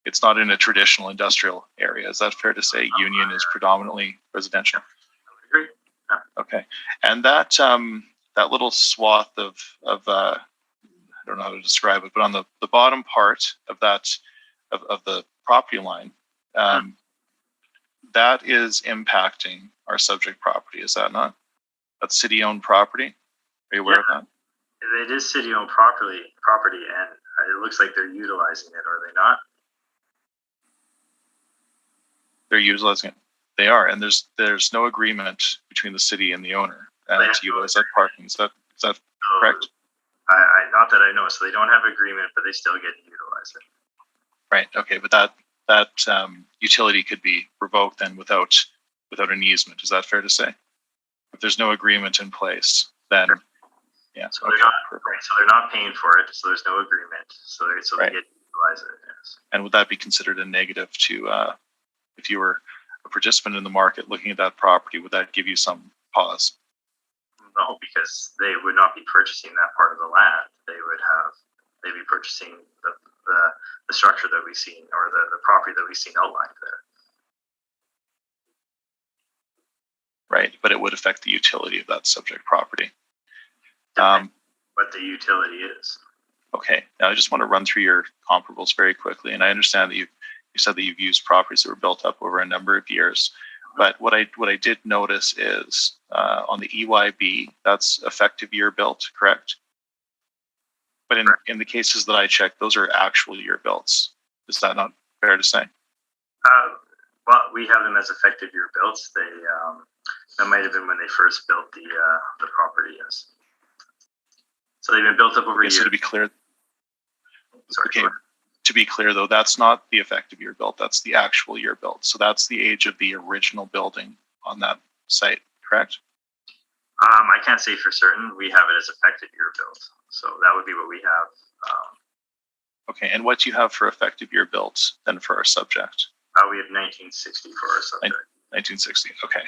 It's not in a traditional industrial area. Is that fair to say? Union is predominantly residential. I would agree. Yeah. Okay, and that little swath of I don't know how to describe it, but on the bottom part of that of the property line, that is impacting our subject property. Is that not? That's city-owned property. Are you aware of that? It is city-owned property, and it looks like they're utilizing it. Are they not? They're utilizing it. They are, and there's no agreement between the city and the owner to utilize that parking. Is that correct? Not that I know. So they don't have agreement, but they still get to utilize it. Right. Okay, but that utility could be revoked then without an easement. Is that fair to say? If there's no agreement in place, then yeah. So they're not right. So they're not paying for it. So there's no agreement. So they get to utilize it. Yes. And would that be considered a negative to if you were a participant in the market looking at that property? Would that give you some pause? No, because they would not be purchasing that part of the land. They'd be purchasing the structure that we've seen, or the property that we've seen outlined there. Right, but it would affect the utility of that subject property. What the utility is. Okay, now I just want to run through your comparables very quickly, and I understand that you said that you've used properties that were built up over a number of years. But what I did notice is on the EYB, that's effective year built, correct? But in the cases that I checked, those are actual year builts. Is that not fair to say? Well, we have them as effective year builts. That might have been when they first built the property. Yes. So they've been built up over years. So to be clear, to be clear though, that's not the effective year built. That's the actual year built. So that's the age of the original building on that site. correct? I can't say for certain. We have it as effective year built. So that would be what we have. Okay, and what do you have for effective year built then for our subject? We have 1960 for our subject. 1960, okay.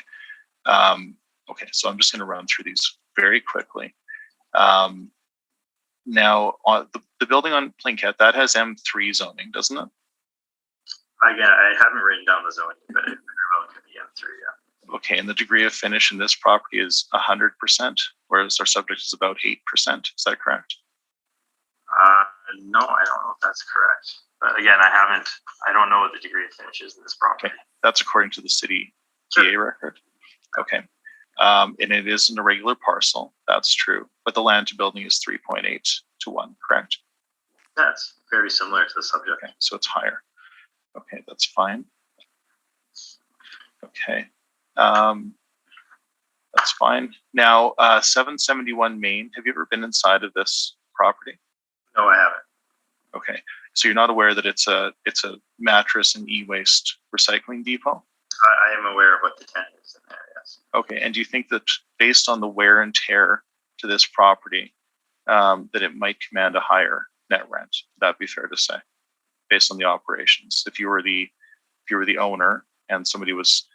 Okay, so I'm just going to run through these very quickly. Now, on the building on Plinkett, that has M3 zoning, doesn't it? Again, I haven't written down the zoning, but it could be M3, yeah. Okay, and the degree of finish in this property is 100%, whereas our subject is about 8%. Is that correct? No, I don't know if that's correct. But again, I don't know what the degree of finish is in this property. Okay, that's according to the city PA record. Okay, and it is an irregular parcel. That's true, but the land to building is 3.8 to 1, correct? That's very similar to the subject. Okay, so it's higher. Okay, that's fine. Okay, that's fine. Now, 771 Main, have you ever been inside of this property? No, I haven't. Okay, so you're not aware that it's a mattress and e-waste recycling depot? I am aware of what the tent is in there, yes. Okay, and do you think that based on the wear and tear to this property, that it might command a higher net rent? Would that be fair to say, based on the operations? If you were the owner and somebody was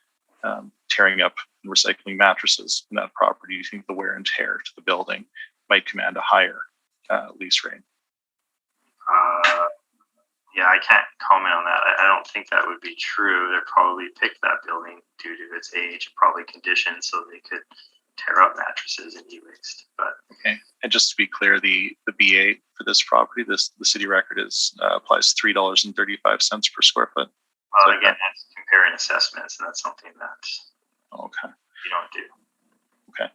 tearing up and recycling mattresses in that property, do you think the wear and tear to the building might command a higher lease rate? Yeah, I can't comment on that. I don't think that would be true. They probably picked that building due to its age, probably condition, so they could tear up mattresses and e-waste. But okay, and just to be clear, the BA for this property, the city record applies $3.35 per square foot. Well, again, that's comparing assessments, and that's something that okay you don't do. Okay.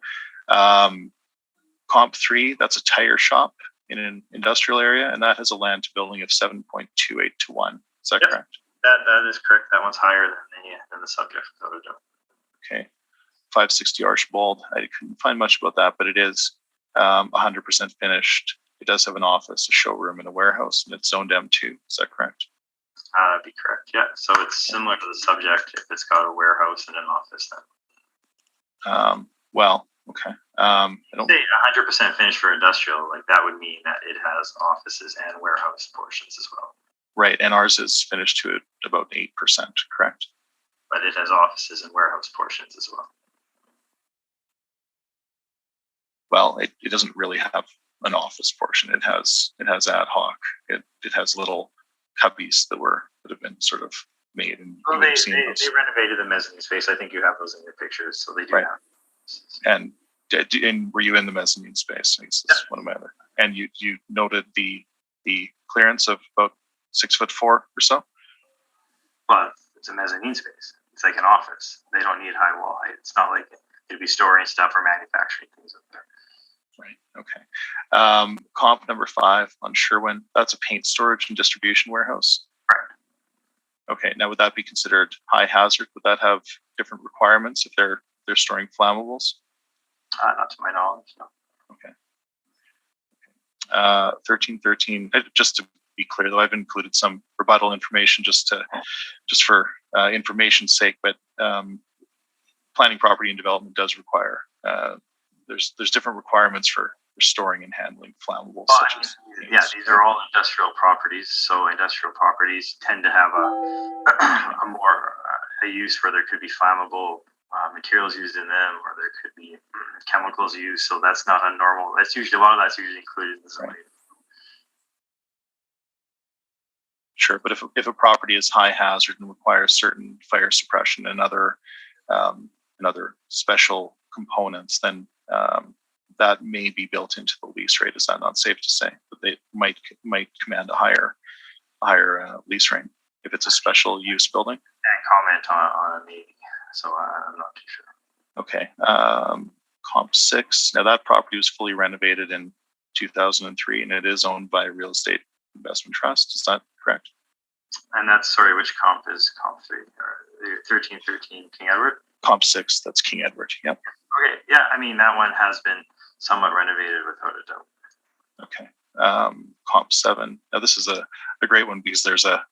Comp 3, that's a tire shop in an industrial area, and that has a land to building of 7.28 to 1. Is that correct? That is correct. That one's higher than the subject. Okay. 560 Archibald. I couldn't find much about that, but it is 100% finished. It does have an office, a showroom, and a warehouse, and it's zoned M2. Is that correct? That'd be correct. Yeah. So it's similar to the subject if it's got a warehouse and an office then. Well, okay. I don't say 100% finished for industrial. Like that would mean that it has offices and warehouse portions as well. Right, and ours is finished to about 8%, correct? But it has offices and warehouse portions as well. Well, it doesn't really have an office portion. It has ad hoc. It has little cubbies that have been sort of made. And well, they renovated the mezzanine space. I think you have those in your pictures, so they do right. have. And were you in the mezzanine space? I guess that's one of my other. And you noted the clearance of about 6'4" or so. Well, it's a mezzanine space. It's like an office. They don't need high wall height. It's not like it'd be storing stuff or manufacturing things up there. Right. Okay. Comp number 5 on Sherwin. That's a paint storage and distribution warehouse. Right. Okay. Now, would that be considered high hazard? Would that have different requirements if they're storing flammables? Not to my knowledge, no. Okay. 1313. Just to be clear, though, I've included some rebuttal information just for information's sake. But planning, property, and development does require. There's different requirements for storing and handling flammables. These are all industrial properties. So industrial properties tend to have a use where there could be flammable materials used in them, or there could be chemicals used. So that's not a normal. That's usually a lot of that's usually included in the zoning. Right. Sure, but if a property is high hazard and requires certain fire suppression and other special components, then that may be built into the lease rate. Is that not safe to say that they might command a higher lease rate if it's a special use building? Can't comment on maybe. So I'm not too sure. Okay. Comp 6. Now that property was fully renovated in 2003, and it is owned by a real estate investment trust. Is that correct? And that's, sorry, which comp is comp 3? 1313 King Edward? Comp 6, that's King Edward. Yep. Okay. Yeah. I mean, that one has been somewhat renovated without a doubt. Okay. Comp 7. Now this is a great one because there's a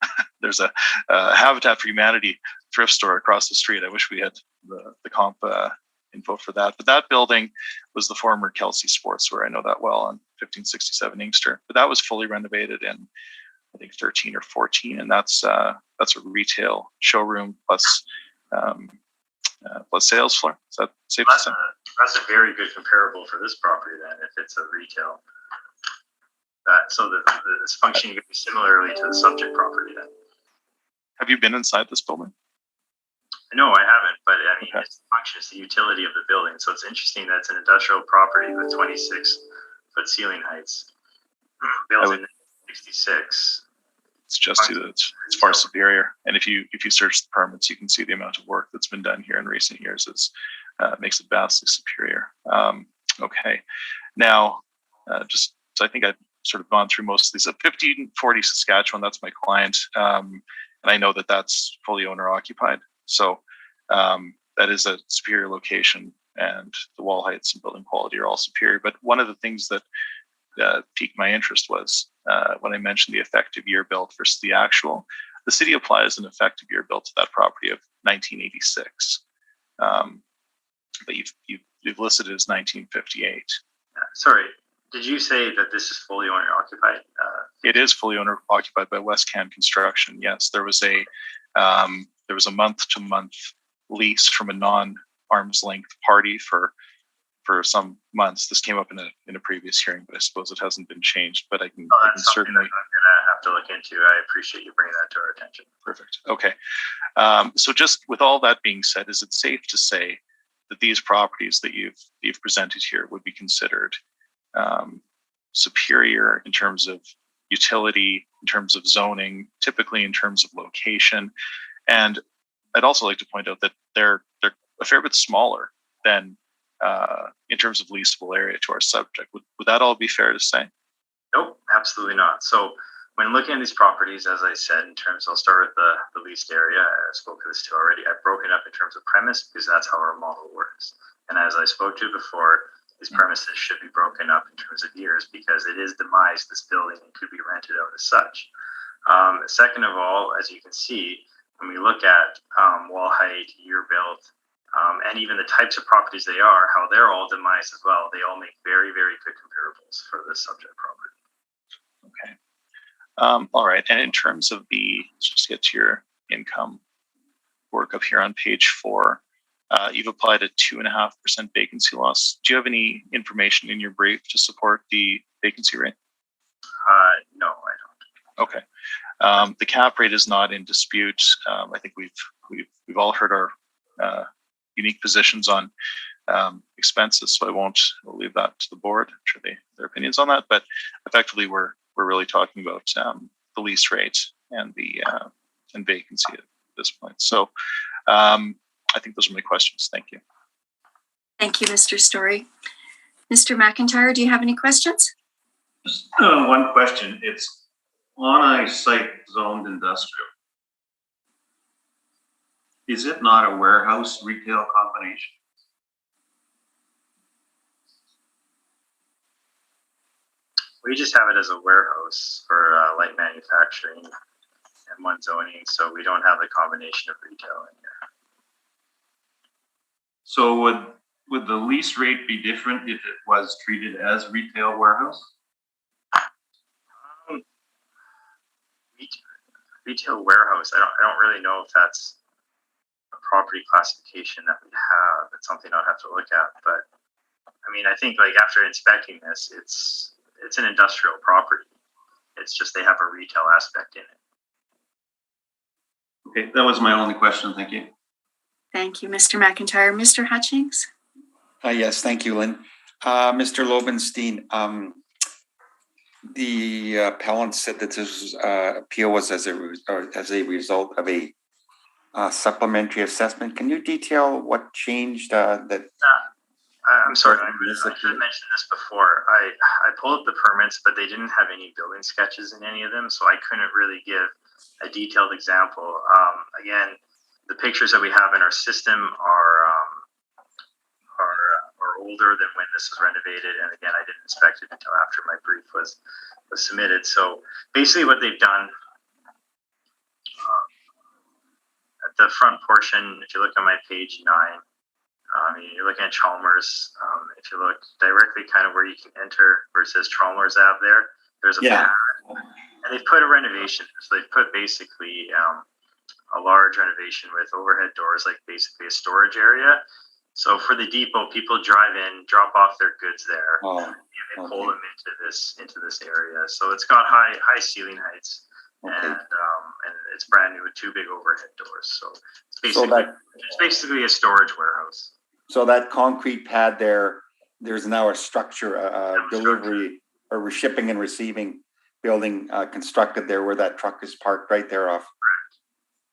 Habitat for Humanity thrift store across the street. I wish we had the comp info for that. But that building was the former Kelsey Sportswear. I know that well, on 1567 Inkster. But that was fully renovated in, I think, 13 or 14, and that's a retail showroom plus sales floor. Is that safe to say? That's a very good comparable for this property then, if it's a retail. So it's functioning very similarly to the subject property then. Have you been inside this building? No, I haven't, but I mean, Okay. it's the utility of the building. So it's interesting that it's an industrial property with 26-foot ceiling heights. Built in 1966. It's just that it's far superior. And if you search the permits, you can see the amount of work that's been done here in recent years. It's makes it vastly superior. Okay, now so I think I've sort of gone through most of these. At 1540 Saskatchewan, that's my client, and I know that that's fully owner occupied. So that is a superior location, and the wall heights and building quality are all superior. But one of the things that piqued my interest was when I mentioned the effective year built versus the actual. The city applies an effective year built to that property of 1986, but you've listed it as 1958. Sorry, did you say that this is fully owner occupied? It is fully owner occupied by West Can Construction. Yes, there was a month-to-month lease from a non-arm's length party for some months. This came up in a previous hearing, but I suppose it hasn't been changed. But I can certainly. I'm gonna have to look into. I appreciate you bringing that to our attention. Perfect. Okay. So just with all that being said, is it safe to say that these properties that you've presented here would be considered superior in terms of utility, in terms of zoning, typically in terms of location? And I'd also like to point out that they're a fair bit smaller than in terms of leasable area to our subject. Would that all be fair to say? Nope, absolutely not. So when looking at these properties, as I said, I'll start with the leased area. I spoke to this too already. I've broken up in terms of premise because that's how our model works. And as I spoke to before, these premises should be broken up in terms of years because it is demised, this building, and could be rented out as such. Second of all, as you can see, when we look at wall height, year built, and even the types of properties they are, how they're all demised as well. They all make very, very good comparables for this subject property. Okay. All right. And in terms of let's just get to your income work up here on page 4. You've applied a 2.5% vacancy loss. Do you have any information in your brief to support the vacancy rate? No, I don't. Okay. The cap rate is not in dispute. I think we've all heard our unique positions on expenses, so we'll leave that to the board. I'm sure their opinions on that, but effectively we're really talking about the lease rate and the and vacancy at this point. So I think those are my questions. Thank you. Thank you, Mr. Story. Mr. McIntyre, do you have any questions? Just one question. It's on a site zoned industrial. Is it not a warehouse retail combination? We just have it as a warehouse for light manufacturing and one zoning, so we don't have the combination of retail in here. So would the lease rate be different if it was treated as retail warehouse? Retail warehouse, I don't really know if that's a property classification that we have. It's something I'll have to look at, but I mean, I think like after inspecting this, it's an industrial property. It's just they have a retail aspect in it. Okay, that was my only question. Thank you. Thank you, Mr. McIntyre. Mr. Hutchings? Yes, thank you, Lynn. Mr. Lobenstein, the appellant said that this appeal was as a result of a supplementary assessment. Can you detail what changed that? I'm sorry, I should have mentioned this before. I pulled up the permits, but they didn't have any building sketches in any of them, so I couldn't really give a detailed example. Again, the pictures that we have in our system are older than when this was renovated, and again, I didn't inspect it until after my brief was submitted. So basically, what they've done at the front portion, if you look on my page 9. You're looking at Chalmers. If you look directly kind of where you can enter versus Chalmers Ave there's a pad. And they've put a renovation. So they've put basically a large renovation with overhead doors, like basically a storage area. So for the depot, people drive in, drop off their goods there, and they pull them into this area. So it's got high ceiling heights, and it's brand new with 2 big overhead doors. So it's basically a storage warehouse. So that concrete pad there's now a structure, delivery or shipping and receiving building constructed there where that truck is parked right there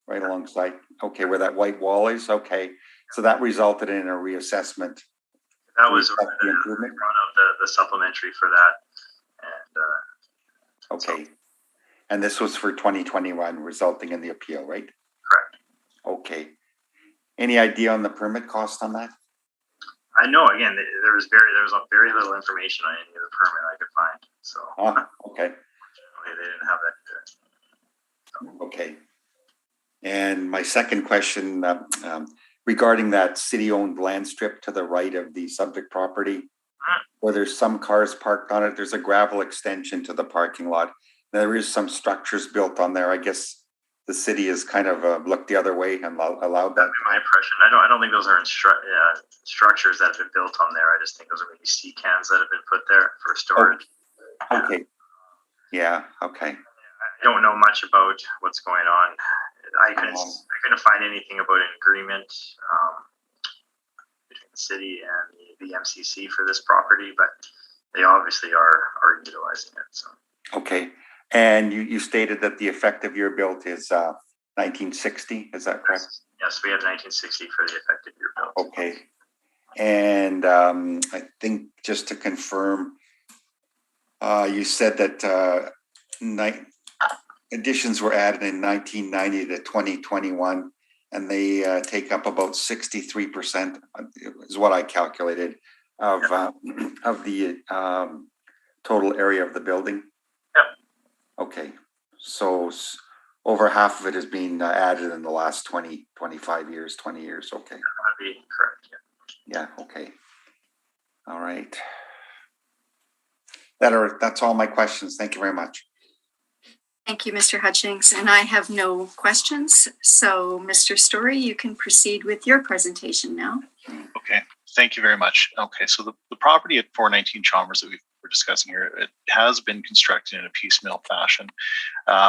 right alongside. Okay, where that white wall is. Okay, so that resulted in a reassessment. That was the improvement of the supplementary for that. And and this was for 2021, resulting in the appeal, right? Correct. Okay. Any idea on the permit cost on that? I know. Again, there was very little information on any of the permit I could find. So. Okay. They didn't have that. So. Okay. And my second question regarding that city-owned land strip to the right of the subject property, where there's some cars parked on it. There's a gravel extension to the parking lot. There is some structures built on there. I guess the city has kind of looked the other way and allowed that. That's my impression. I don't think those are structures that have been built on there. I just think those are maybe sea cans that have been put there for storage. Okay. Yeah. Okay. I don't know much about what's going on. I couldn't find anything about an agreement between the city and the MCC for this property, but they obviously are utilizing it. So. Okay. And you stated that the effective year built is 1960. Is that correct? Yes, we have 1960 for the effective year built. Okay. And I think just to confirm, you said that additions were added in 1990 to 2021, and they take up about 63%, is what I calculated, of the total area of the building. Yep. Okay. So over half of it has been added in the last 20 years. Okay. That would be correct. Yeah. Okay. All right. That's all my questions. Thank you very much. Thank you, Mr. Hutchings. And I have no questions. So, Mr. Story, you can proceed with your presentation now. Okay. Thank you very much. Okay. So the property at 419 Chalmers that we're discussing here, it has been constructed in a piecemeal fashion.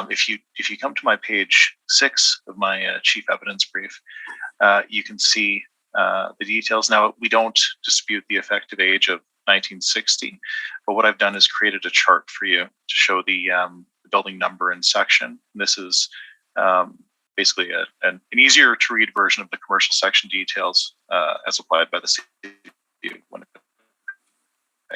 If you come to my page 6 of my chief evidence brief, you can see the details. Now, we don't dispute the effective age of 1960, but what I've done is created a chart for you to show the building number and section. And this is basically an easier to read version of the commercial section details as applied by the city of Winnipeg.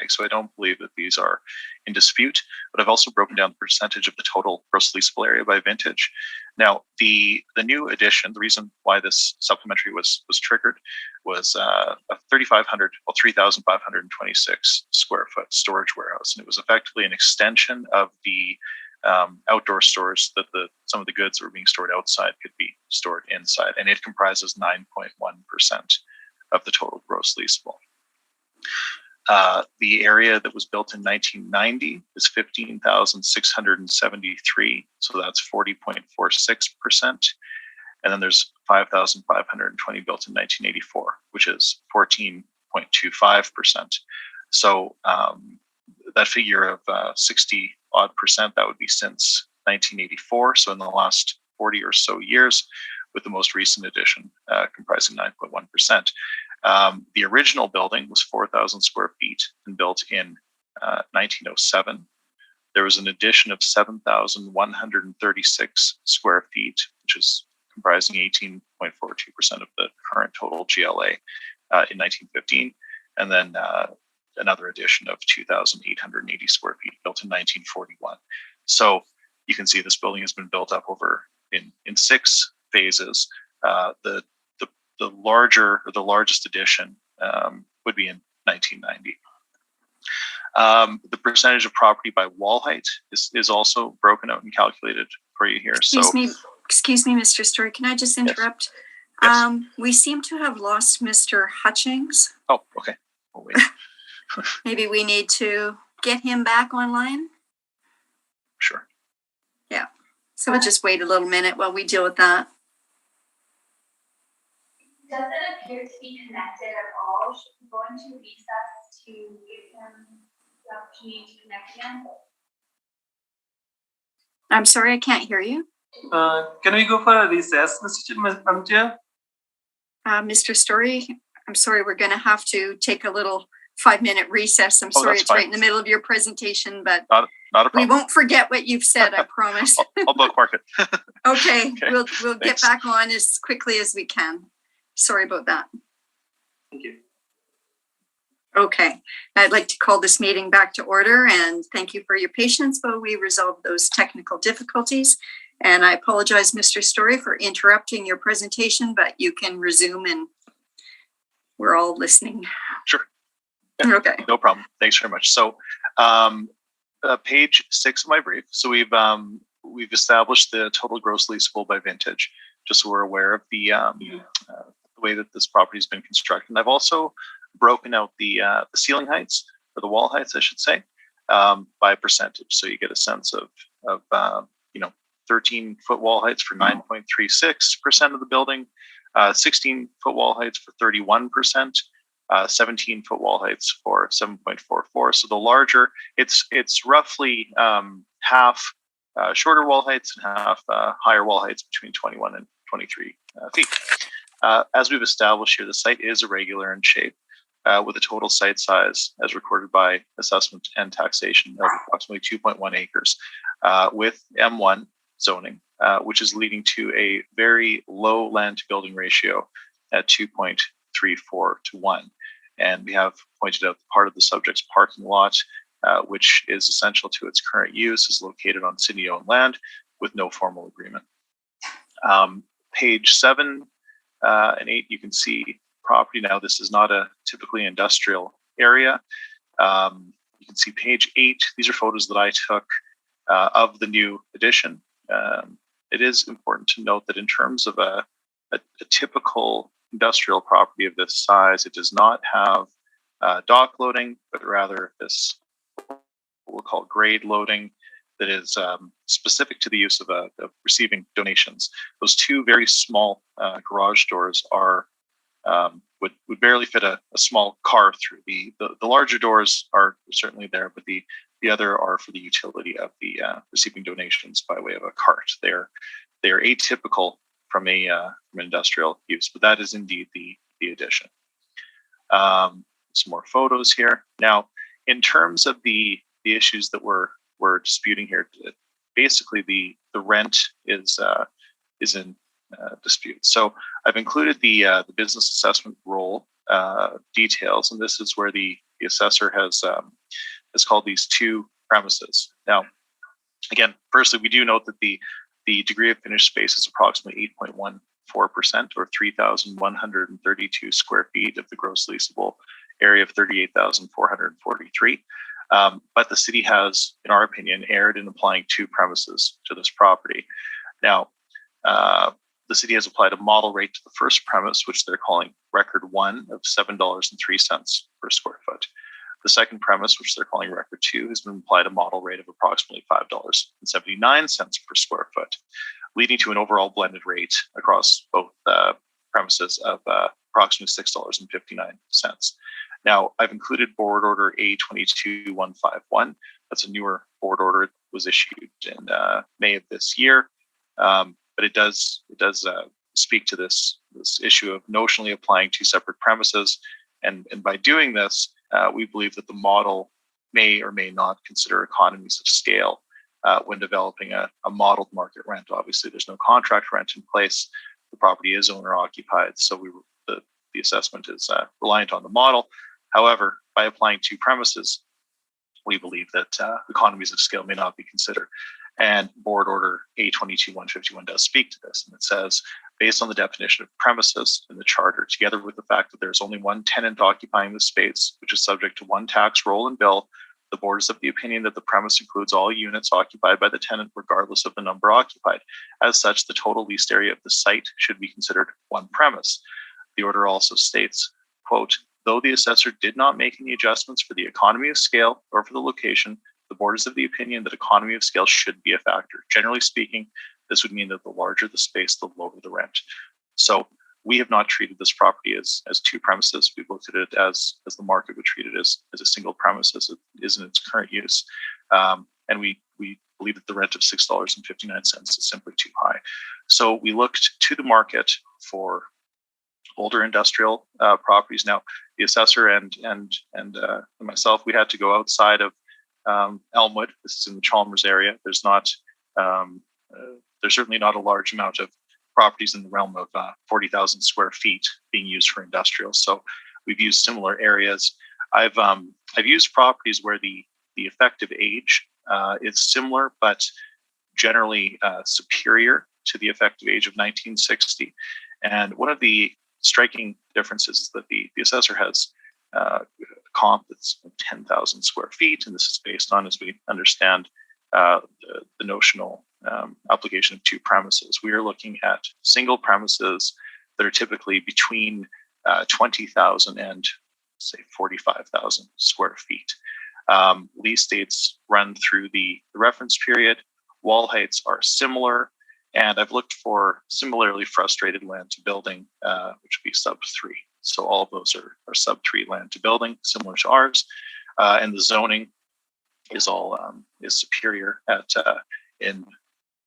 So I don't believe that these are in dispute, but I've also broken down the percentage of the total gross leasable area by vintage. Now, the new addition, the reason why this supplementary was triggered was a 3,526 square foot storage warehouse. And it was effectively an extension of the outdoor stores that some of the goods that were being stored outside could be stored inside. And it comprises 9.1% of the total gross leasable. The area that was built in 1990 is 15,673, so that's 40.46%. And then there's 5,520 built in 1984, which is 14.25%. So that figure of 60 odd percent, that would be since 1984. So in the last 40 or so years, with the most recent addition comprising 9.1%. The original building was 4,000 square feet and built in 1907. There was an addition of 7,136 square feet, which is comprising 18.42% of the current total GLA in 1915. And then another addition of 2,880 square feet built in 1941. So you can see this building has been built up over in 6 phases. The largest addition would be in 1990. The percentage of property by wall height is also broken out and calculated for you here. Excuse me, Mr. Story. Can I just interrupt? Yes. We seem to have lost Mr. Hutchings. Oh, okay. We'll wait. Maybe we need to get him back online. Sure. Yeah. So we'll just wait a little minute while we deal with that. Doesn't appear to be connected at all. Should we go into recess to give him the opportunity to connect again? I'm sorry, I can't hear you. Can we go for a recess, Madam Chair? Mr. Story, I'm sorry, we're going to have to take a little 5-minute recess. I'm sorry, that's it's right fine. in the middle of your presentation, but Not a we problem. won't forget what you've said, I promise. I'll bookmark it. Okay, Okay, we'll get thanks. back on as quickly as we can. Sorry about that. Thank you. Okay, I'd like to call this meeting back to order and thank you for your patience while we resolve those technical difficulties. And I apologize, Mr. Story, for interrupting your presentation, but you can resume and we're all listening. Sure. Okay. No problem. Thanks very much. So, page 6 of my brief. So we've established the total gross leasable by vintage, just so we're aware of the way that this property has been constructed. And I've also broken out the ceiling heights, or the wall heights, I should say, by percentage. So you get a sense of 13-foot wall heights for 9.36% of the building, 16-foot wall heights for 31%, 17-foot wall heights for 7.44. So the larger, it's roughly half shorter wall heights and half higher wall heights between 21 and 23 feet. As we've established here, the site is irregular in shape, with a total site size as recorded by assessment and taxation of approximately 2.1 acres, with M1 zoning, which is leading to a very low land to building ratio at 2.34 to 1. And we have pointed out part of the subject's parking lot, which is essential to its current use, is located on city-owned land with no formal agreement. Page 7 and 8, you can see property. Now, this is not a typically industrial area. You can see page 8. These are photos that I took of the new addition. It is important to note that in terms of a typical industrial property of this size, it does not have dock loading, but rather this what we'll call grade loading that is specific to the use of receiving donations. Those two very small garage doors are would barely fit a small car through. The larger doors are certainly there, but the other are for the utility of the receiving donations by way of a cart. They are atypical from an industrial use, but that is indeed the addition. Some more photos here. Now, in terms of the issues that we're disputing here, basically the rent is in dispute. So I've included the business assessment role details, and this is where the assessor has called these two premises. Now, again, firstly, we do note that the degree of finished space is approximately 8.14%, or 3,132 square feet of the gross leasable area of 38,443. But the city has, in our opinion, erred in applying two premises to this property. Now, the city has applied a model rate to the first premise, which they're calling Record 1 of $7.03 per square foot. The second premise, which they're calling Record 2, has been applied a model rate of approximately $5.79 per square foot, leading to an overall blended rate across both premises of approximately $6.59. Now, I've included board order A22151. That's a newer board order. It was issued in May of this year. But it does speak to this issue of notionally applying two separate premises. And by doing this, we believe that the model may or may not consider economies of scale when developing a modeled market rent. Obviously, there's no contract rent in place. The property is owner occupied, so the assessment is reliant on the model. However, by applying two premises, we believe that economies of scale may not be considered. And board order A22151 does speak to this. And it says, based on the definition of premises in the charter, together with the fact that there's only one tenant occupying the space, which is subject to one tax roll and bill, The board is of the opinion that the premise includes all units occupied by the tenant, regardless of the number occupied. As such, the total leased area of the site should be considered one premise. The order also states, quote, though the assessor did not make any adjustments for the economy of scale or for the location, the board is of the opinion that economy of scale should be a factor. Generally speaking, this would mean that the larger the space, the lower the rent. So we have not treated this property as two premises. We've looked at it as the market would treat it as a single premise as it is in its current use. And we believe that the rent of $6.59 is simply too high. So we looked to the market for older industrial properties. Now, the assessor and myself, we had to go outside of Elmwood. This is in the Chalmers area. There's certainly not a large amount of properties in the realm of 40,000 square feet being used for industrial. So we've used similar areas. I've used properties where the effective age is similar, but generally superior to the effective age of 1960. And one of the striking differences is that the assessor has comp that's 10,000 square feet, and this is based on, as we understand, the notional application of two premises. We are looking at single premises that are typically between 20,000 and say 45,000 square feet. Lease dates run through the reference period. Wall heights are similar, and I've looked for similarly frustrated land to building, which would be sub 3. So all of those are sub 3 land to building, similar to ours, and the zoning is all is superior at in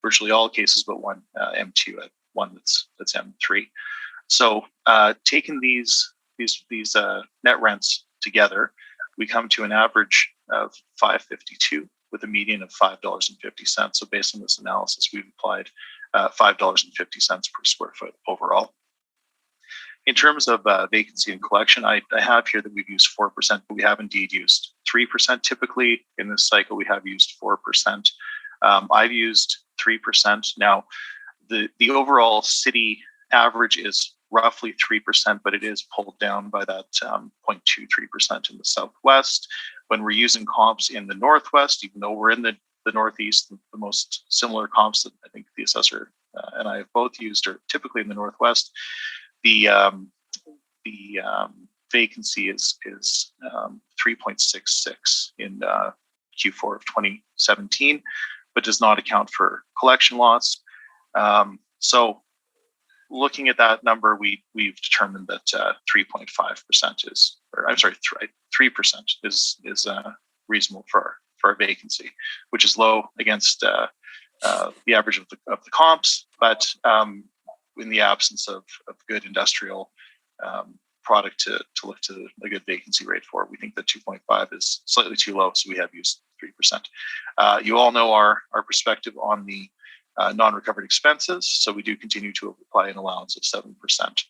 virtually all cases, but one M2 at one that's M3. So taking these net rents together, we come to an average of $5.52 with a median of $5.50. So based on this analysis, we've applied $5.50 per square foot overall. In terms of vacancy and collection, I have here that we've used 4%, but we have indeed used 3%. Typically in this cycle, we have used 4%. I've used 3%. Now, the overall city average is roughly 3%, but it is pulled down by that 0.23% in the Southwest. When we're using comps in the Northwest, even though we're in the Northeast, the most similar comps that I think the assessor and I have both used are typically in the Northwest. The vacancy is 3.66 in Q4 of 2017, but does not account for collection loss. So looking at that number, we've determined that 3.5% is, or I'm sorry, 3% is reasonable for our vacancy, which is low against the average of the comps, but in the absence of good industrial product to look to a good vacancy rate for, we think that 2.5 is slightly too low, so we have used 3%. You all know our perspective on the non-recovered expenses, so we do continue to apply an allowance of 7%.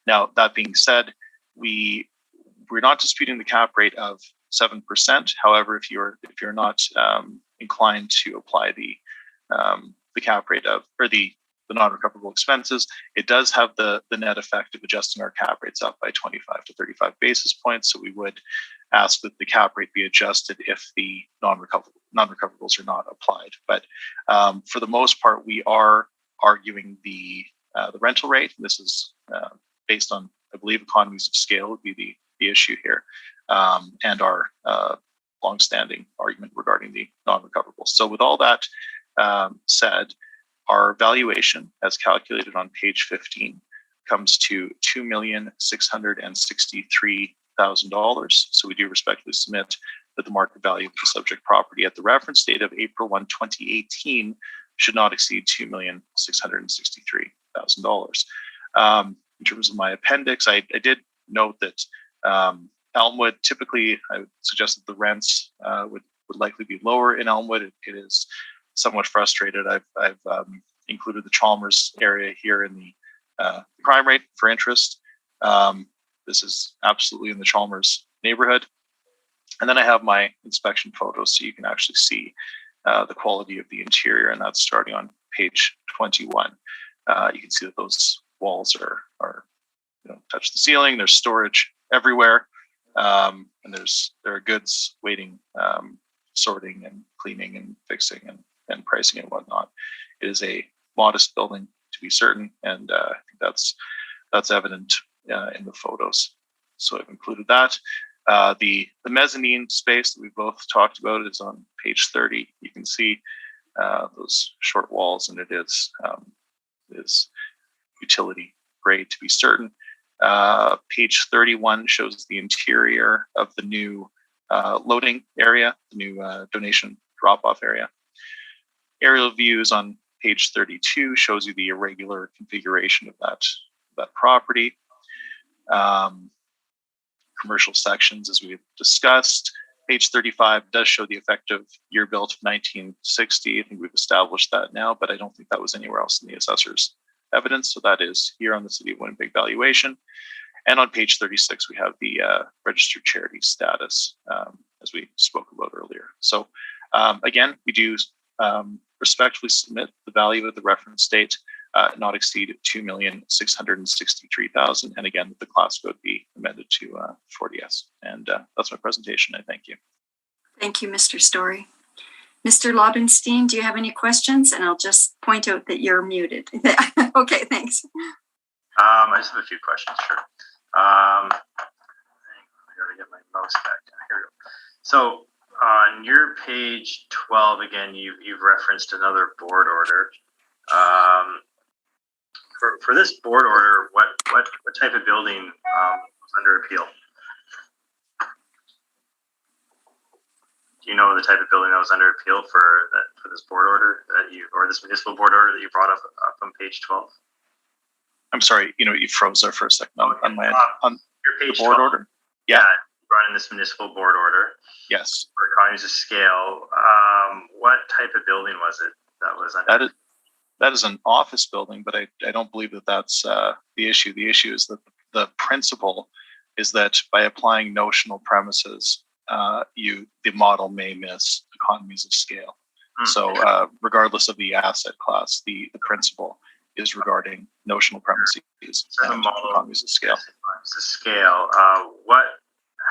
Now, that being said, we're not disputing the cap rate of 7%. However, if you're not inclined to apply the cap rate of, or the non-recoverable expenses, it does have the net effect of adjusting our cap rates up by 25 to 35 basis points. So we would ask that the cap rate be adjusted if the non-recoverables are not applied. But for the most part, we are arguing the rental rate. This is based on, I believe, economies of scale would be the issue here, and our longstanding argument regarding the non-recoverables. So with all that said, our valuation, as calculated on page 15, comes to $2,663,000. So we do respectfully submit that the market value of the subject property at the reference date of April 1, 2018 should not exceed $2,663,000. In terms of my appendix, I did note that Elmwood, typically, I would suggest that the rents would likely be lower in Elmwood. It is somewhat frustrated. I've included the Chalmers area here in the crime rate for interest. This is absolutely in the Chalmers neighborhood. And then I have my inspection photos so you can actually see the quality of the interior, and that's starting on page 21. You can see that those walls are touch the ceiling. There's storage everywhere. And there are goods waiting, sorting and cleaning and fixing and pricing and whatnot. It is a modest building, to be certain, and I think that's evident in the photos. So I've included that. The mezzanine space that we both talked about is on page 30. You can see those short walls, and it is utility grade, to be certain. Page 31 shows the interior of the new loading area, the new donation drop-off area. Aerial views on page 32 shows you the irregular configuration of that property. Commercial sections, as we've discussed. Page 35 does show the effective year built of 1960. I think we've established that now, but I don't think that was anywhere else in the assessor's evidence. So that is here on the City of Winnipeg valuation. And on page 36, we have the registered charity status, as we spoke about earlier. So again, we do respectfully submit the value of the reference date not exceed $2,663,000, and again, the class code be amended to 40S. And that's my presentation. I thank you. Thank you, Mr. Story. Mr. Lobenstein, do you have any questions? And I'll just point out that you're muted. Okay, thanks. I just have a few questions, sure. I gotta get my mouse back down. Here we go. So on your page 12, again, you've referenced another board order. For this board order, what type of building was under appeal? Do you know the type of building that was under appeal for this board order or this municipal board order that you brought up on page 12? I'm sorry, you froze there for a second on my on your page the board 12, order. Yeah, you brought in this municipal board order. Yes. For economies of scale, what type of building was it that was under? That is an office building, but I don't believe that that's the issue. The issue is that the principle is that by applying notional premises, the model may miss economies of scale. So regardless of the asset class, the principle is regarding notional premises and economies of scale.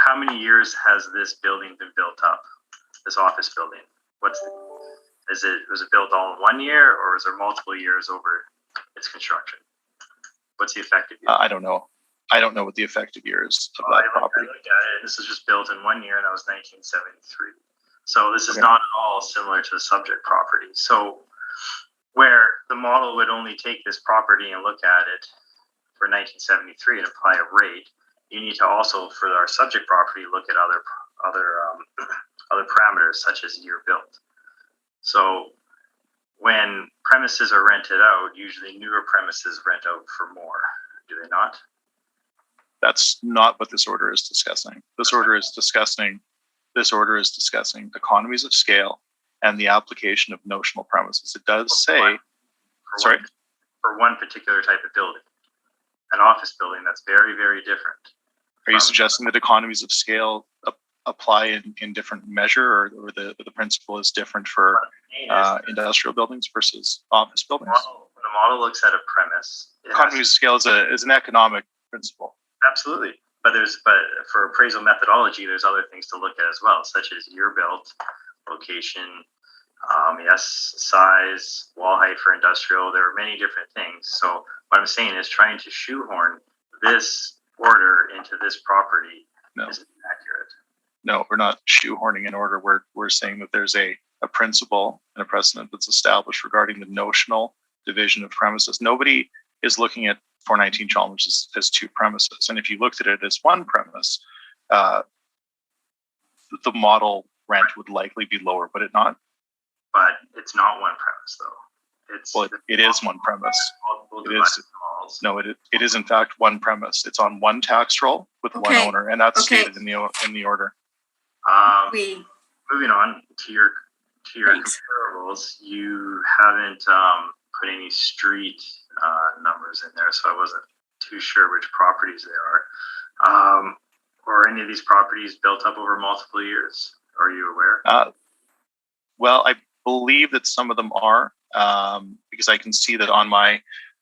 How many years has this building been built up? This office building? Was it built all in 1 year, or is there multiple years over its construction? What's the effective year? I don't know. I don't know what the effective year is of that property. I looked at it. This is just built in 1 year, and that was 1973. So this is not at all similar to the subject property. So where the model would only take this property and look at it for 1973 and apply a rate, you need to also, for our subject property, look at other parameters such as year built. So when premises are rented out, usually newer premises rent out for more, do they not? That's not what this order is discussing. This order is discussing economies of scale and the application of notional premises. It does say, for one particular type of building, an office building, that's very, very different. Are you suggesting that economies of scale apply in different measure, or the principle is different for industrial buildings versus office buildings? The model looks at a premise. Economies of scale is an economic principle. Absolutely. But for appraisal methodology, there's other things to look at as well, such as year built, location, size, wall height for industrial. There are many different things. So what I'm saying is trying to shoehorn this order into this property isn't accurate. No, we're not shoehorning an order. We're saying that there's a principle and a precedent that's established regarding the notional division of premises. Nobody is looking at 419 Chalmers as two premises. And if you looked at it as one premise, the model rent would likely be lower, would it not? But it's not one premise, though. It is one premise. It is in fact one premise. It's on one tax roll with one owner, and that's stated in the order. Moving on to your comparables, you haven't put any street numbers in there, so I wasn't too sure which properties they are. Or any of these properties built up over multiple years? Are you aware? Well, I believe that some of them are, because I can see that on my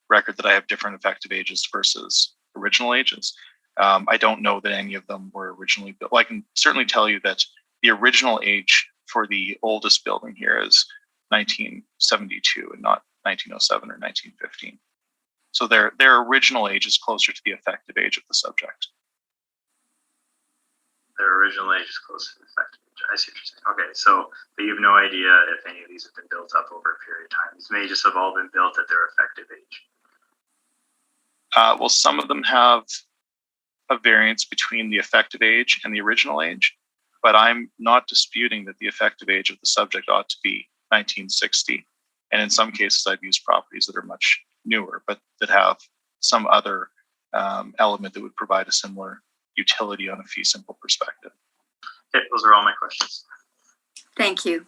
record that I have different effective ages versus original ages. I don't know that any of them were originally built. Well, I can certainly tell you that the original age for the oldest building here is 1972 and not 1907 or 1915. So their original age is closer to the effective age of the subject. Their original age is closer to the effective age. I see what you're saying. Okay, so but you have no idea if any of these have been built up over a period of time. These may just have all been built at their effective age. Well, some of them have a variance between the effective age and the original age, but I'm not disputing that the effective age of the subject ought to be 1960. And in some cases, I've used properties that are much newer, but that have some other element that would provide a similar utility on a fee simple perspective. Okay, those are all my questions. Thank you.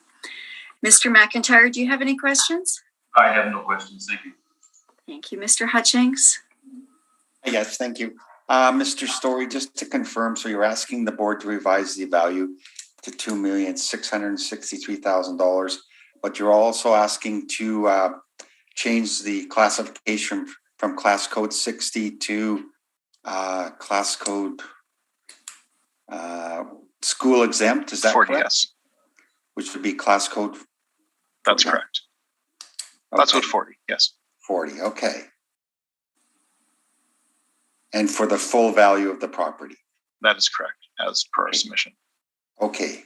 Mr. McIntyre, do you have any questions? I have no questions. Thank you. Thank you. Mr. Hutchings? Yes, thank you. Mr. Story, just to confirm, so you're asking the board to revise the value to $2,663,000, but you're also asking to change the classification from class code 60 to class code school exempt, is that 40, correct? yes. Which would be class code? That's correct. Class code 40, yes. 40, okay. And for the full value of the property? That is correct, as per our submission. Okay.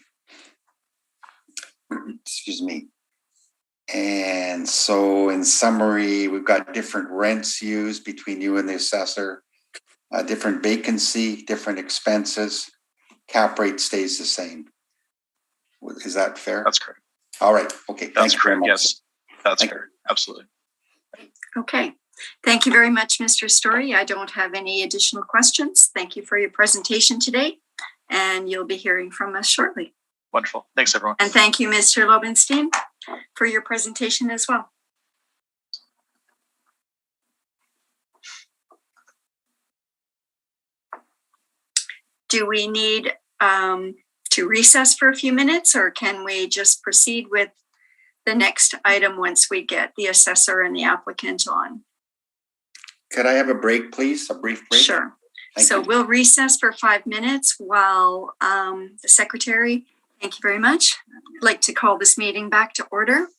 Excuse me. And so in summary, we've got different rents used between you and the assessor, different vacancy, different expenses. Cap rate stays the same. Is that fair? That's correct. All right. Okay. That's Thank you very correct. much. Yes, that's fair. Absolutely. Okay. Thank you very much, Mr. Story. I don't have any additional questions. Thank you for your presentation today, and you'll be hearing from us shortly. Wonderful. Thanks, everyone. And thank you, Mr. Lobenstein, for your presentation as well. Do we need to recess for a few minutes, or can we just proceed with the next item once we get the assessor and the applicant on? Could I have a break, please? A brief break? Sure. Thank So you. we'll recess for 5 minutes while the secretary, thank you very much. I'd like to call this meeting back to order.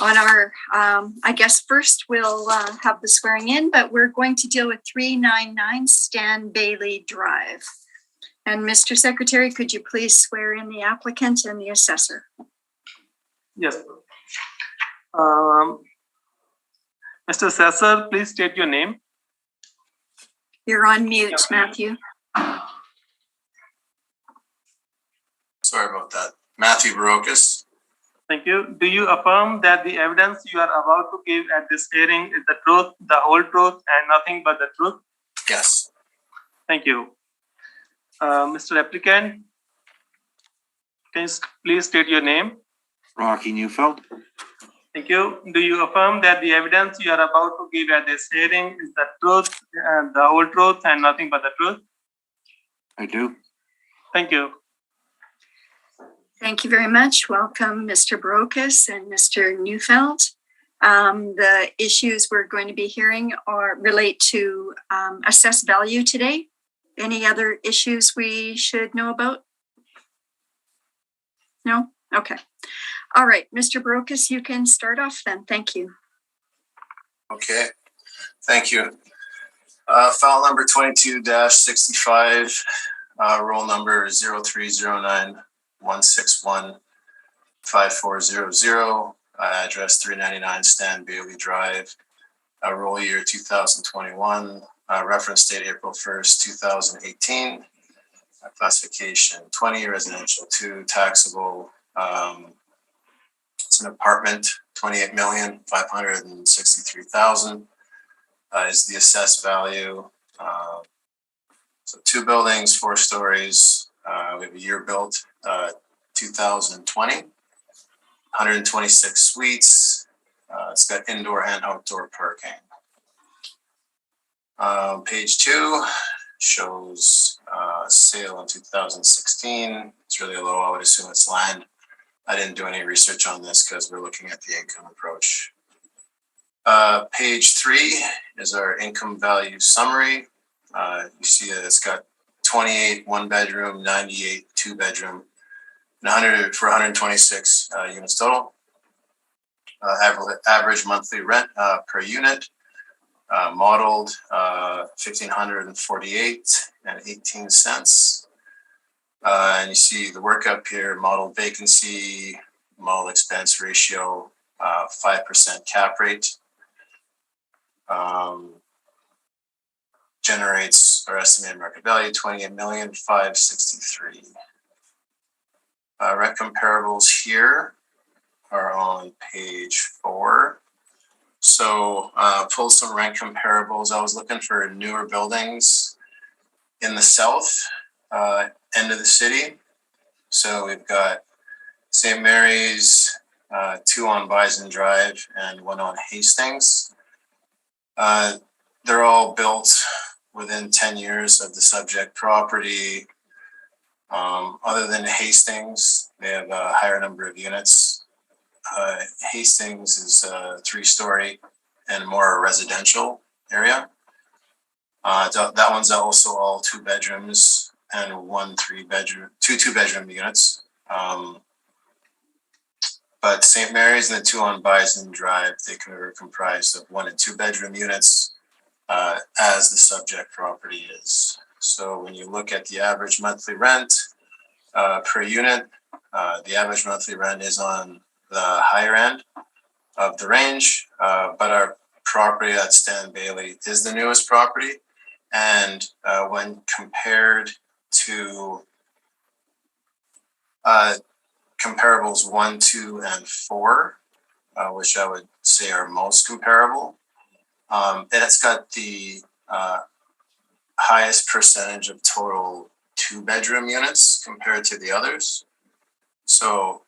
On our, I guess first we'll have the swearing in, but we're going to deal with 399 Stan Bailey Drive. And Mr. Secretary, could you please swear in the applicant and the assessor? Yes. Mr. Assessor, please state your name. You're on mute, Matthew. Sorry about that. Matthew Barocas. Thank you. Do you affirm that the evidence you are about to give at this hearing is the truth, the whole truth, and nothing but the truth? Yes. Thank you. Mr. Applicant, can you please state your name? Rocky Neufeld. Thank you. Do you affirm that the evidence you are about to give at this hearing is the truth, and the whole truth, and nothing but the truth? I do. Thank you. Thank you very much. Welcome, Mr. Barocas and Mr. Neufeld. The issues we're going to be hearing relate to assessed value today. Any other issues we should know about? No? Okay. All right, Mr. Barocas, you can start off then. Thank you. Okay. Thank you. File number 22-65, roll number 0309-161-5400, address 399 Stan Bailey Drive, roll year 2021, reference date April 1st, 2018, classification 20, residential 2, taxable. It's an apartment, 28,563,000 is the assessed value. So 2 buildings, 4 stories. We have a year built, 2020, 126 suites. It's got indoor and outdoor parking. Page 2 shows sale in 2016. It's really low. I would assume it's land. I didn't do any research on this because we're looking at the income approach. Page 3 is our income value summary. You see that it's got 28 one bedroom, 98 two bedroom, and 100 for 126 units total. Average monthly rent per unit, modeled $1,548.18. And you see the work up here, modeled vacancy, model expense ratio, 5% cap rate. Generates our estimated market value, $28,563,000. Rent comparables here are on page 4. So pull some rent comparables. I was looking for newer buildings in the south end of the city. So we've got St. Mary's, 2 on Bison Drive and 1 on Hastings. They're all built within 10 years of the subject property. Other than Hastings, they have a higher number of units. Hastings is a 3-story and more residential area. That one's also all 2 bedrooms and 2 2-bedroom units. But St. Mary's and the 2 on Bison Drive, they are comprised of 1 and 2 bedroom units, as the subject property is. So when you look at the average monthly rent per unit, the average monthly rent is on the higher end of the range, but our property at Stan Bailey is the newest property. And when compared to comparables 1, 2, and 4, which I would say are most comparable, it's got the highest percentage of total 2-bedroom units compared to the others. So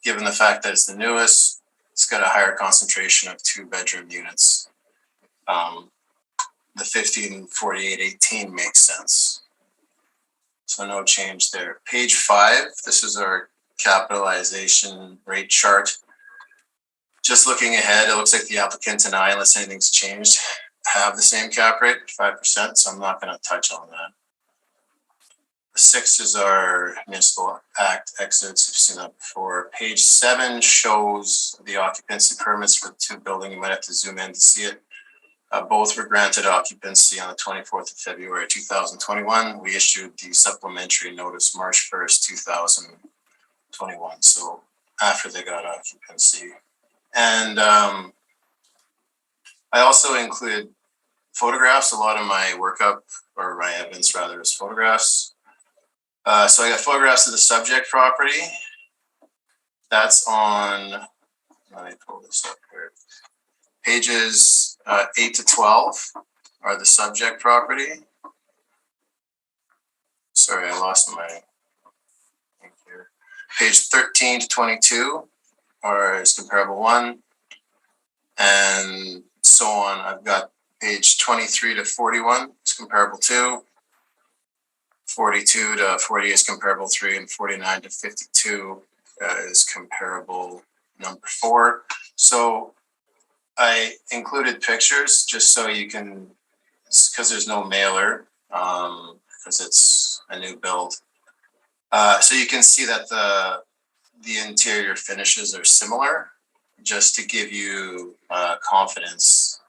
given the fact that it's the newest, it's got a higher concentration of 2-bedroom units. The 1548.18 makes sense. So no change there. Page 5, this is our capitalization rate chart. Just looking ahead, it looks like the applicant and I, unless anything's changed, have the same cap rate, 5%, so I'm not going to touch on that. 6 is our Municipal Act Exits. You've seen that before. Page 7 shows the occupancy permits for the 2 buildings. You might have to zoom in to see it. Both were granted occupancy on the 24th of February, 2021. We issued the supplementary notice March 1st, 2021. So after they got occupancy. And I also included photographs. A lot of my workup, or my evidence rather, is photographs. So I got photographs of the subject property. That's on, let me pull this up here. Pages 8 to 12 are the subject property. Sorry, I lost my thing here. Page 13 to 22 is comparable 1. And so on. I've got page 23 to 41 is comparable 2. 42 to 40 is comparable 3, and 49 to 52 is comparable number 4. So I included pictures just so you can, because there's no mailer, because it's a new build. So you can see that the interior finishes are similar, just to give you confidence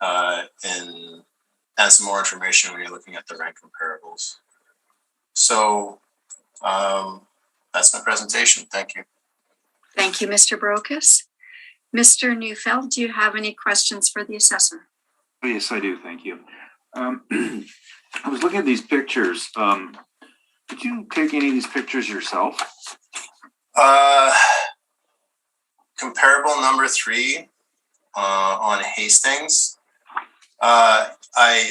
and some more information when you're looking at the rent comparables. So that's my presentation. Thank you. Thank you, Mr. Brokus. Mr. Neufeld, do you have any questions for the assessor? Oh, yes, I do. Thank you. I was looking at these pictures. Did you take any of these pictures yourself? Comparable number 3 on Hastings. I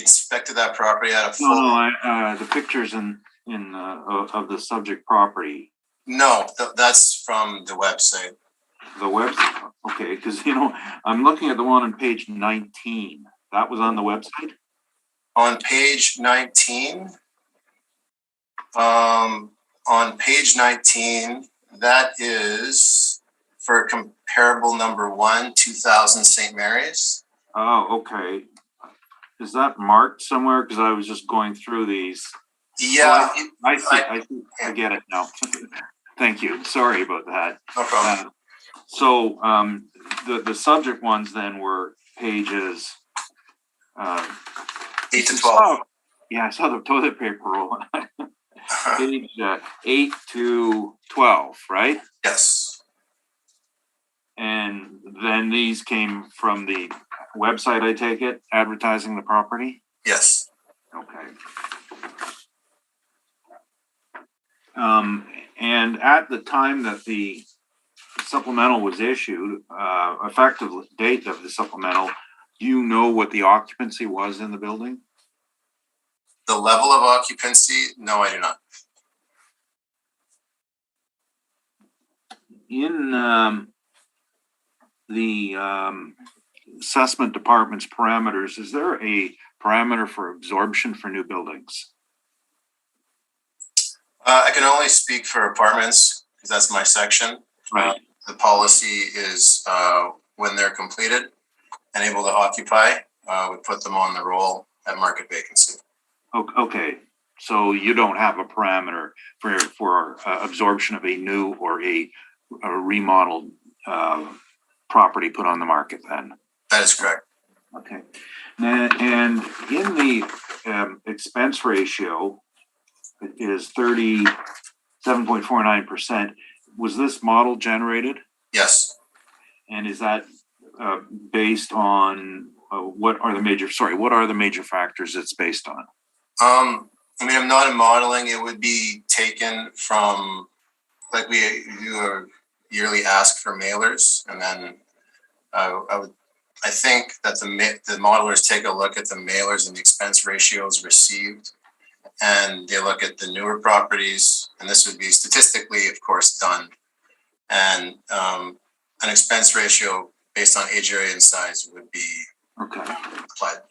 inspected that property at a full. No, the pictures of the subject property. No, that's from the website. The website, okay, because I'm looking at the one on page 19. That was on the website. On page 19. That is for comparable number 1, 2000 St. Mary's. Oh, okay. is that marked somewhere? Because I was just going through these. Yeah. I get it now. Thank you. Sorry about that. No problem. So the subject ones then were pages 8 to 12. Yeah, I saw the toilet paper roll. Page 8 to 12, right? Yes. And then these came from the website, I take it, advertising the property? Yes. Okay. And at the time that the supplemental was issued, effective date of the supplemental, do you know what the occupancy was in the building? The level of occupancy? No, I do not. In the assessment department's parameters, is there a parameter for absorption for new buildings? I can only speak for apartments because that's my section. Right. The policy is when they're completed and able to occupy, we put them on the roll at market vacancy. Okay, so you don't have a parameter for absorption of a new or a remodeled property put on the market then? That is correct. Okay. And in the expense ratio, it is 37.49%. Was this model generated? Yes. And is that based on what are the major factors it's based on? I mean, I'm not in modeling. It would be taken from, like we do a yearly ask for mailers, and then I think that the modelers take a look at the mailers and the expense ratios received, and they look at the newer properties, and this would be statistically, of course, done, and an expense ratio based on age, area, and size would be applied.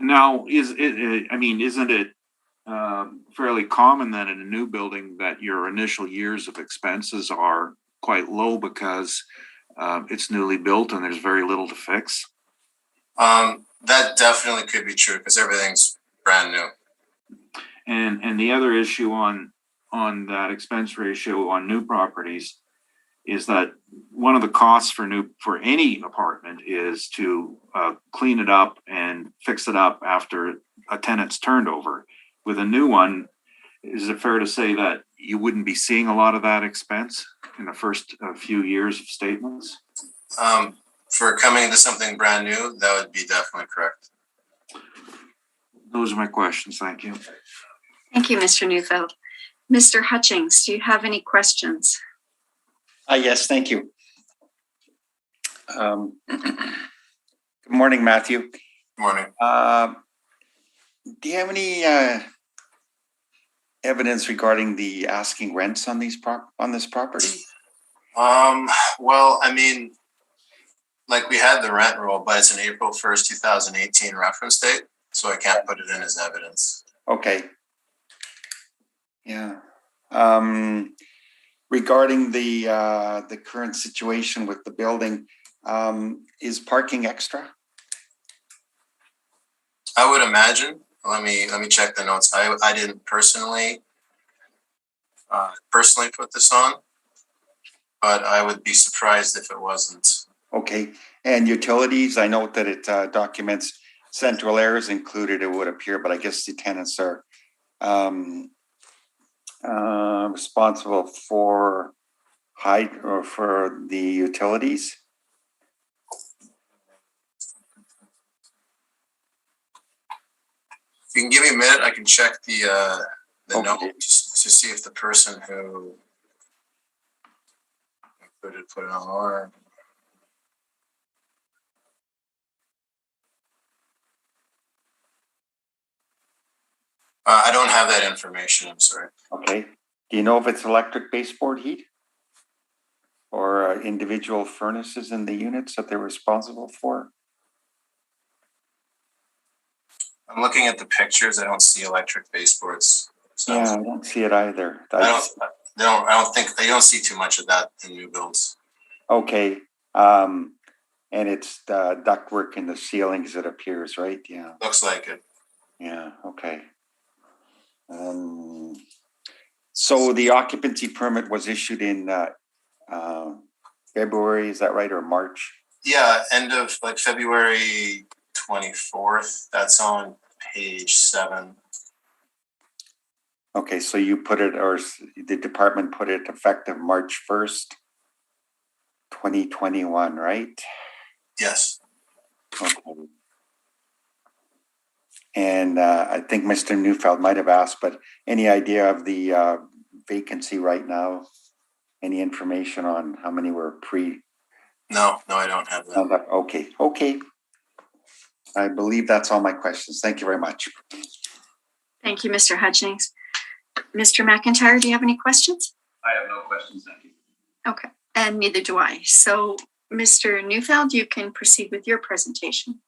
Now, isn't it fairly common that in a new building that your initial years of expenses are quite low because it's newly built and there's very little to fix? That definitely could be true because everything's brand new. And the other issue on that expense ratio on new properties is that one of the costs for any apartment is to clean it up and fix it up after a tenant's turned over. With a new one, is it fair to say that you wouldn't be seeing a lot of that expense in the first few years of statements? For coming into something brand new, that would be definitely correct. Those are my questions. Thank you. Thank you, Mr. Neufeld. Mr. Hutchings, do you have any questions? Yes, thank you. Good morning, Matthew. Good morning. Do you have any evidence regarding the asking rents on this property? Well, I mean, like we had the rent roll, but it's an April 1st, 2018 reference date, so I can't put it in as evidence. Okay. Yeah. Regarding the current situation with the building, is parking extra? I would imagine. Let me check the notes. I didn't personally put this on, but I would be surprised if it wasn't. Okay. And utilities, I note that it documents central air is included, it would appear, but I guess the tenants are responsible for for the utilities. If you can give me a minute, I can check the Okay. note to see if the person who put it on or. I don't have that information. I'm sorry. Okay. Do you know if it's electric baseboard heat or individual furnaces in the units that they're responsible for? I'm looking at the pictures. I don't see electric baseboards. So Yeah, I don't see it either. I don't think they don't see too much of that in new builds. Okay. And it's the ductwork in the ceilings, it appears, right? Yeah. Looks like it. Yeah, okay. So the occupancy permit was issued in February, is that right, or March? Yeah, end of like February 24th. That's on page 7. Okay, so you put it, or the department put it effective March 1st, 2021, right? Yes. Okay. And I think Mr. Neufeld might have asked, but any idea of the vacancy right now? Any information on how many were pre? No, I don't have that. Okay. I believe that's all my questions. Thank you very much. Thank you, Mr. Hutchings. Mr. McIntyre, do you have any questions? I have no questions, thank you. Okay, and neither do I. So, Mr. Neufeld, you can proceed with your presentation.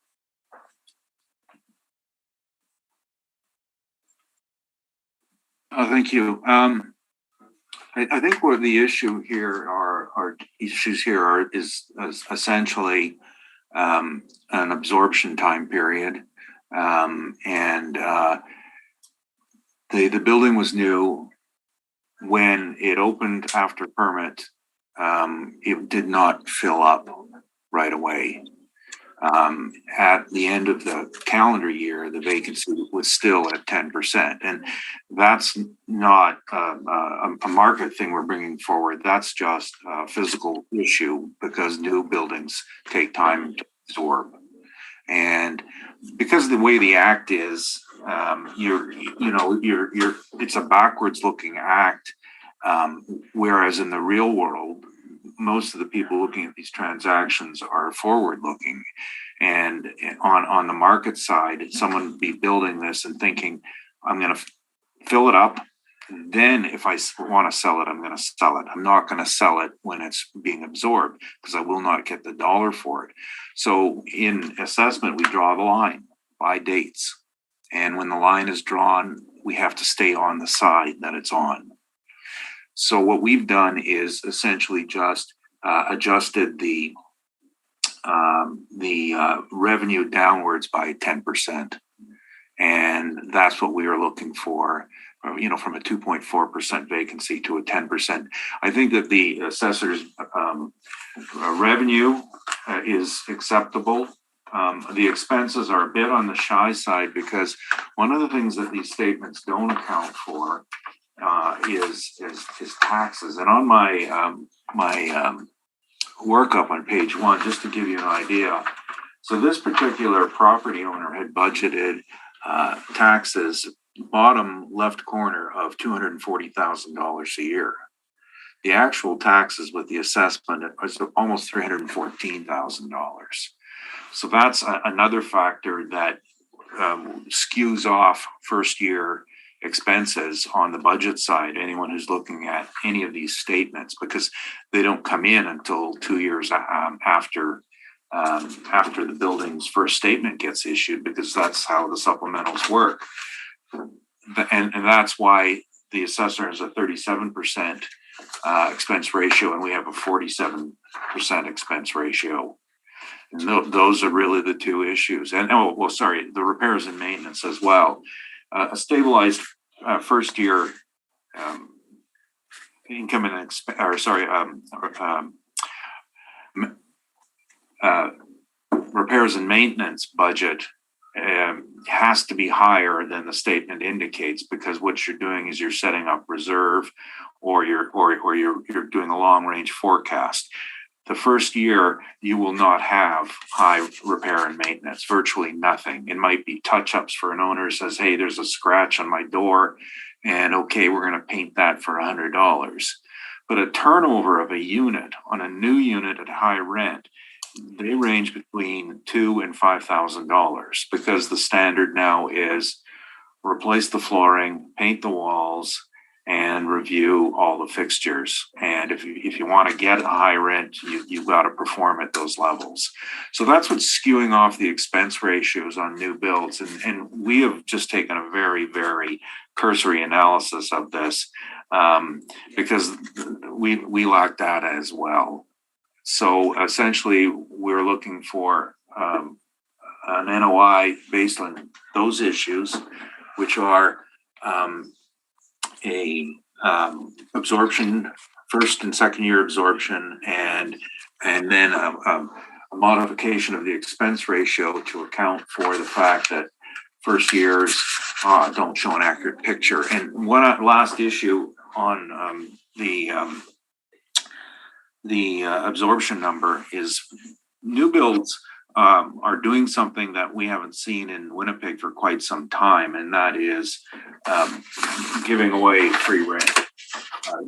Thank you. I think what the issue here is essentially an absorption time period, and the building was new when it opened after permit. It did not fill up right away. At the end of the calendar year, the vacancy was still at 10%. And that's not a market thing we're bringing forward. That's just a physical issue because new buildings take time to absorb. And because of the way the act is, it's a backwards looking act. Whereas in the real world, most of the people looking at these transactions are forward looking. And on the market side, someone would be building this and thinking, I'm going to fill it up. Then if I want to sell it, I'm going to sell it. I'm not going to sell it when it's being absorbed because I will not get the dollar for it. So in assessment, we draw the line by dates. And when the line is drawn, we have to stay on the side that it's on. So what we've done is essentially just adjusted the revenue downwards by 10%, and that's what we are looking for. From a 2.4% vacancy to a 10%. I think that the assessor's revenue is acceptable. The expenses are a bit on the shy side because one of the things that these statements don't account for is taxes. And on my workup on page 1, just to give you an idea, so this particular property owner had budgeted taxes, bottom left corner, of $240,000 a year. The actual taxes with the assessment is almost $314,000. So that's another factor that skews off first year expenses on the budget side, anyone who's looking at any of these statements, because they don't come in until 2 years after the building's first statement gets issued, because that's how the supplementals work. And that's why the assessor has a 37% expense ratio, and we have a 47% expense ratio. And those are really the two issues. And the repairs and maintenance as well. A stabilized first year income and repairs and maintenance budget has to be higher than the statement indicates, because what you're doing is you're setting up reserve, or you're doing a long range forecast. The first year, you will not have high repair and maintenance, virtually nothing. It might be touch-ups for an owner who says, hey, there's a scratch on my door, and okay, we're going to paint that for $100. But a turnover of a unit on a new unit at high rent, they range between $2,000 and $5,000, because the standard now is replace the flooring, paint the walls, and review all the fixtures. And if you want to get a high rent, you've got to perform at those levels. So that's what's skewing off the expense ratios on new builds. And we have just taken a very, very cursory analysis of this because we lack data as well. So essentially, we're looking for an NOI based on those issues, which are absorption, first and second year absorption, and then a modification of the expense ratio to account for the fact that first years don't show an accurate picture. And one last issue on the absorption number is new builds are doing something that we haven't seen in Winnipeg for quite some time, and that is giving away free rent.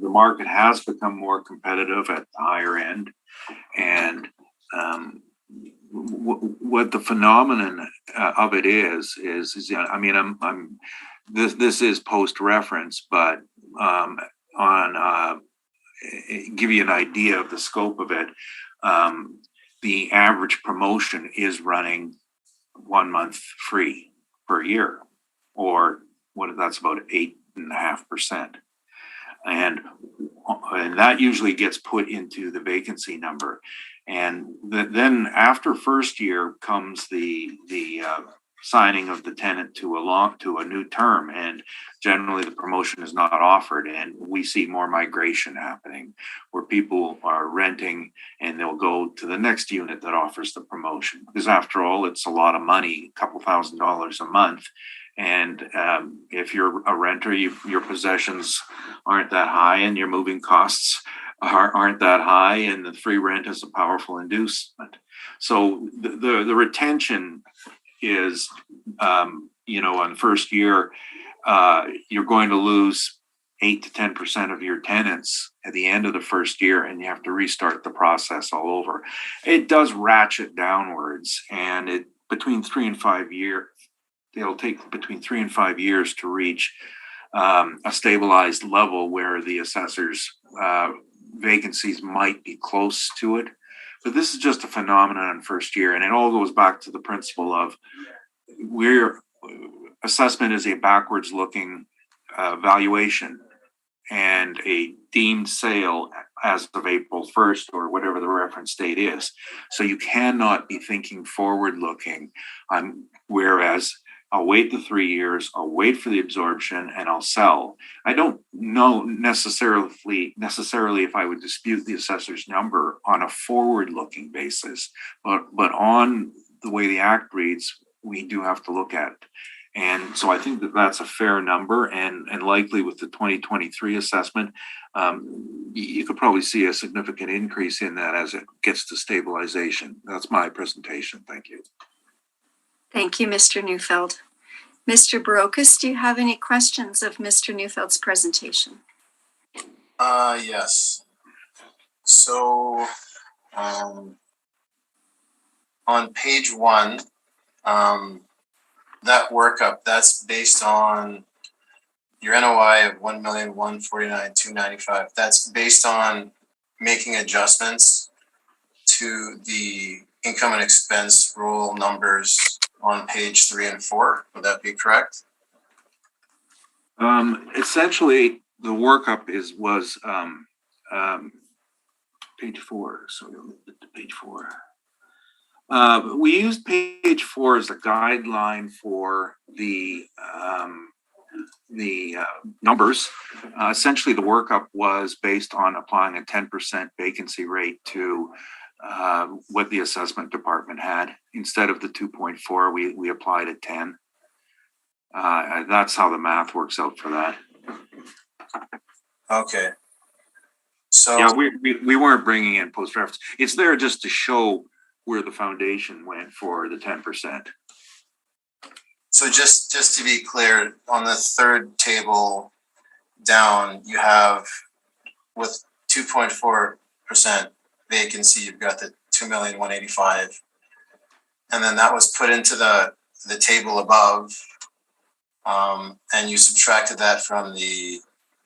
The market has become more competitive at the higher end, and what the phenomenon of it is I mean, this is post reference, but give you an idea of the scope of it. The average promotion is running 1 month free per year, or that's about 8.5%. And that usually gets put into the vacancy number. And then after first year comes the signing of the tenant to a new term, and generally the promotion is not offered, and we see more migration happening where people are renting and they'll go to the next unit that offers the promotion, because after all, it's a lot of money, a couple $1,000s a month. And if you're a renter, your possessions aren't that high, and your moving costs aren't that high, and the free rent is a powerful inducement. So the retention is, on the first year, you're going to lose 8 to 10% of your tenants at the end of the first year, and you have to restart the process all over. It does ratchet downwards, and it'll take between 3 and 5 years to reach a stabilized level where the assessor's vacancies might be close to it. But this is just a phenomenon in first year, and it all goes back to the principle of assessment is a backwards looking valuation, and a deemed sale as of April 1st or whatever the reference date is. So you cannot be thinking forward looking, whereas I'll wait the 3 years, I'll wait for the absorption, and I'll sell. I don't know necessarily if I would dispute the assessor's number on a forward-looking basis, but on the way the Act reads, we do have to look at it. And so I think that's a fair number, and likely with the 2023 assessment, you could probably see a significant increase in that as it gets to stabilization. That's my presentation. Thank you. Thank you, Mr. Neufeld. Mr. Barocas, do you have any questions of Mr. Neufeld's presentation? Yes. So on page 1, that workup, that's based on your NOI of $1,149,295. That's based on making adjustments to the income and expense rule numbers on page 3 and 4. Would that be correct? Essentially, the workup was page 4. So we'll move it to page 4. We used page 4 as a guideline for the numbers. Essentially, the workup was based on applying a 10% vacancy rate to what the assessment department had. Instead of the 2.4, we applied a 10. That's how the math works out for that. Okay. So yeah, we weren't bringing in post reference. It's there just to show where the foundation went for the 10%. So just to be clear, on the third table down, you have with 2.4% vacancy, you've got the 2,185,000, and then that was put into the table above, and you subtracted that from the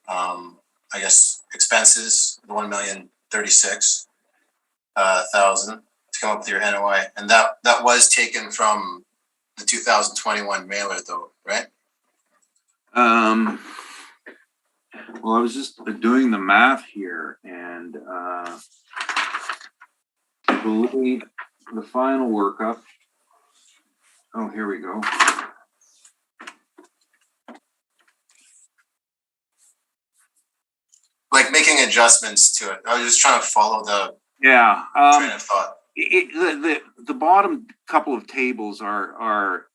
I guess expenses, the 1,036,000 to come up with your NOI, and that was taken from the 2021 mailer, though, right? Well, I was just doing the math here, and believe the final workup. Oh, here we go. Like making adjustments to it. I was just trying to follow the Yeah. train of thought. The bottom couple of tables are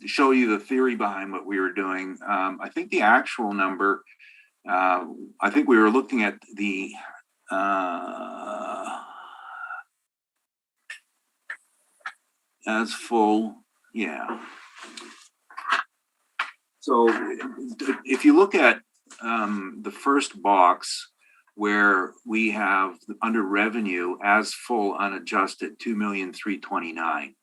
show you the theory behind what we were doing. I think the actual number, I think we were looking at the as full, yeah. So if you look at the first box where we have under revenue as full unadjusted 2,329,000,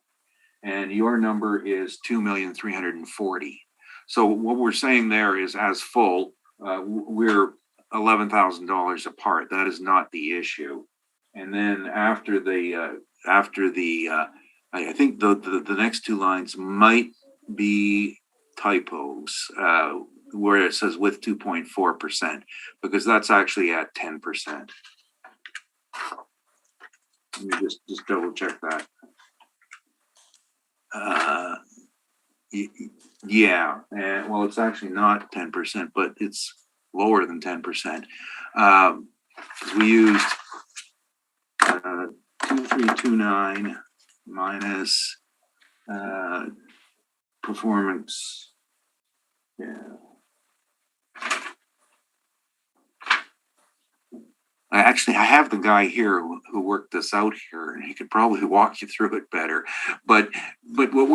and your number is 2,340,000. So what we're saying there is as full, we're $11,000 apart. That is not the issue. And then after the I think the next two lines might be typos, where it says with 2.4%, because that's actually at 10%. Let me just double check that. Yeah, and well, it's actually not 10%, but it's lower than 10%. We used 2329 minus performance. Yeah. I have the guy here who worked this out here, and he could probably walk you through it better. But what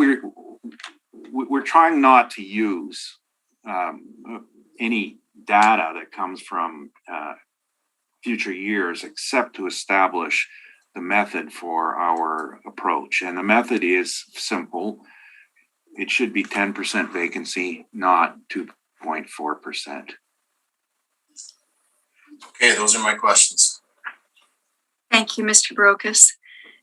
we're trying not to use any data that comes from future years, except to establish the method for our approach. And the method is simple. It should be 10% vacancy, not 2.4%. Okay, those are my questions. Thank you, Mr. Brokus.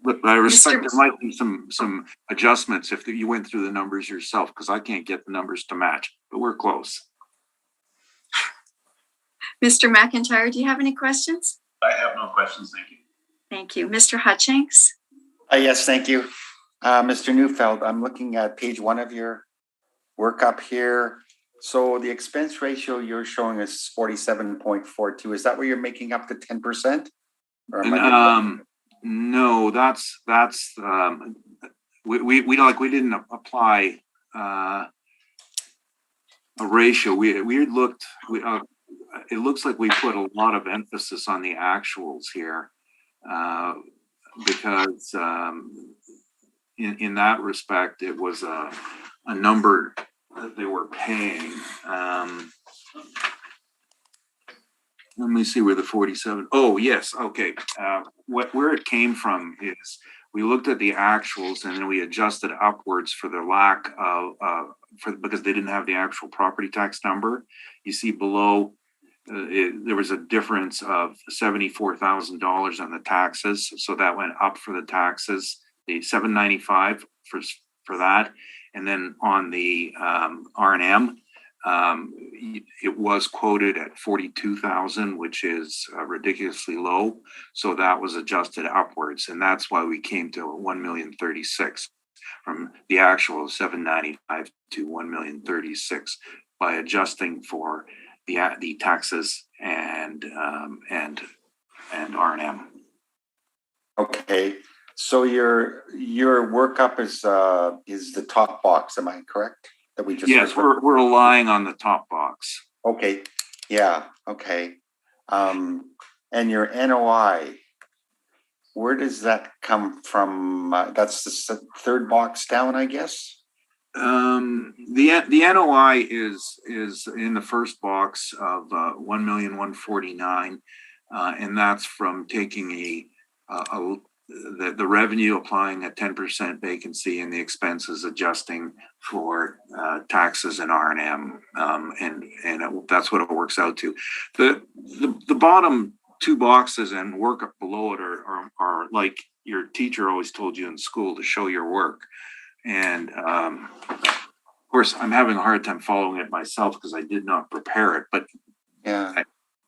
But I respect there might be some adjustments if you went through the numbers yourself, because I can't get the numbers to match, but we're close. Mr. McIntyre, do you have any questions? I have no questions, thank you. Thank you. Mr. Hutchings? Yes, thank you. Mr. Neufeld, I'm looking at page 1 of your workup here. So the expense ratio you're showing is 47.42. Is that where you're making up the 10%? Or no, that's we didn't apply a ratio. We looked. It looks like we put a lot of emphasis on the actuals here because in that respect, it was a number that they were paying. Let me see where the 47. Oh, yes. Okay. Where it came from is we looked at the actuals and then we adjusted upwards for the lack of because they didn't have the actual property tax number. You see below there was a difference of $74,000 on the taxes, so that went up for the taxes. The $795 for that, and then on the R&M. It was quoted at 42,000, which is ridiculously low. So that was adjusted upwards, and that's why we came to 1,036,000 from the actual 795 to 1,036,000 by adjusting for the taxes and R&M. Okay, so your workup is the top box. Am I correct? That we just yes, we're relying on the top box. Okay, yeah, okay. And your NOI, where does that come from? That's the third box down, I guess. The NOI is in the first box of 1,149,000, and that's from taking the revenue applying a 10% vacancy and the expenses adjusting for taxes and R&M, and that's what it works out to. The bottom two boxes and work up below it are like your teacher always told you in school, to show your work. And of course, I'm having a hard time following it myself because I did not prepare it. But yeah,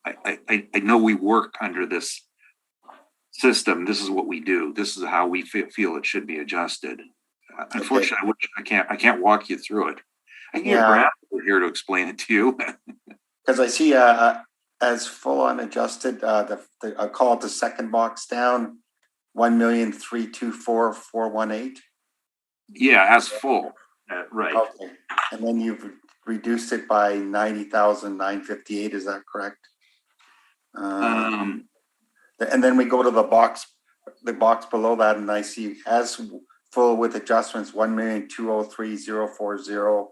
I know we work under this system. This is what we do. This is how we feel it should be adjusted. Unfortunately, I can't walk you through it. I can get Brad over here to explain it to you. Because I see as full on adjusted, I call it the second box down, 1,324,418. Yeah, as full. Right. Okay. And then you've reduced it by 90,958. Is that correct? And then we go to the box below that, and I see as full with adjustments 1,203,040.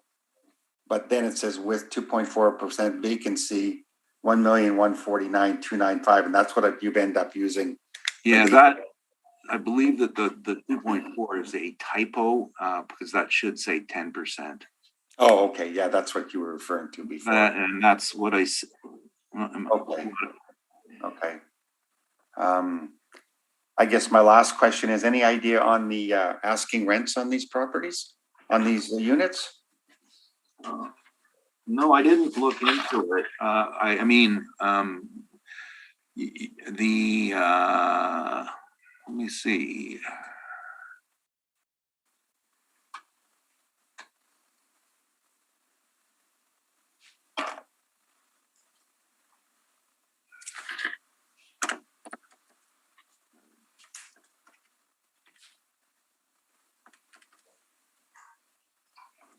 But then it says with 2.4% vacancy, 1,149,295, and that's what you've ended up using. Yeah, that I believe that the 2.4 is a typo because that should say 10%. Oh, okay. Yeah, that's what you were referring to before. And that's what I said. Okay. Okay. I guess my last question is, any idea on the asking rents on these properties, on these units? No, I didn't look into it. Let me see.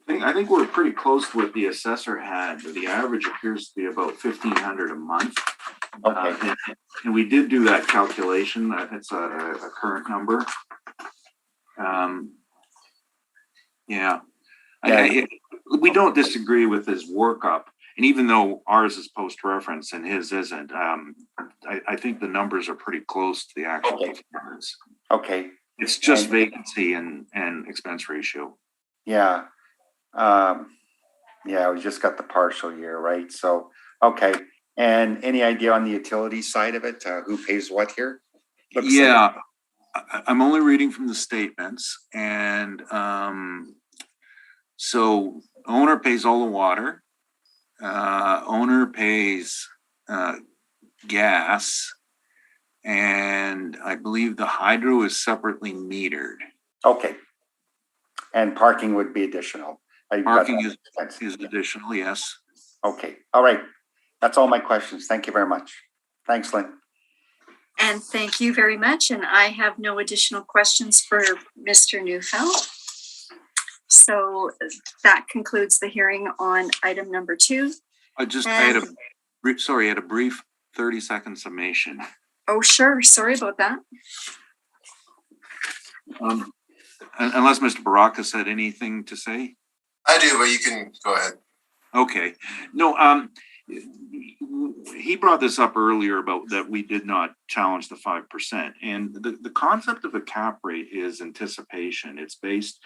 I think we're pretty close to what the assessor had. The average appears to be about $1,500 a month. Okay. And we did do that calculation. It's a current number. We don't disagree with his workup. And even though ours is post-reference and his isn't, I think the numbers are pretty close to the actual performance. Okay. It's just vacancy and expense ratio. Yeah. We just got the partial year, right? So, okay. And any idea on the utility side of it? Who pays what here? I'm only reading from the statements. And so owner pays all the water. Owner pays gas. And I believe the hydro is separately metered. Okay. And parking would be additional. Parking is additional, yes. Okay. All right. That's all my questions. Thank you very much. Thanks, Lynn. And thank you very much. And I have no additional questions for Mr. Neufeld. So that concludes the hearing on item number 2. I had a brief 30-second summation. Oh, sure. Sorry about that. Unless Mr. Baraka said anything to say? I do, but you can go ahead. Okay. No, he brought this up earlier about that we did not challenge the 5%. And the concept of a cap rate is anticipation. It's based,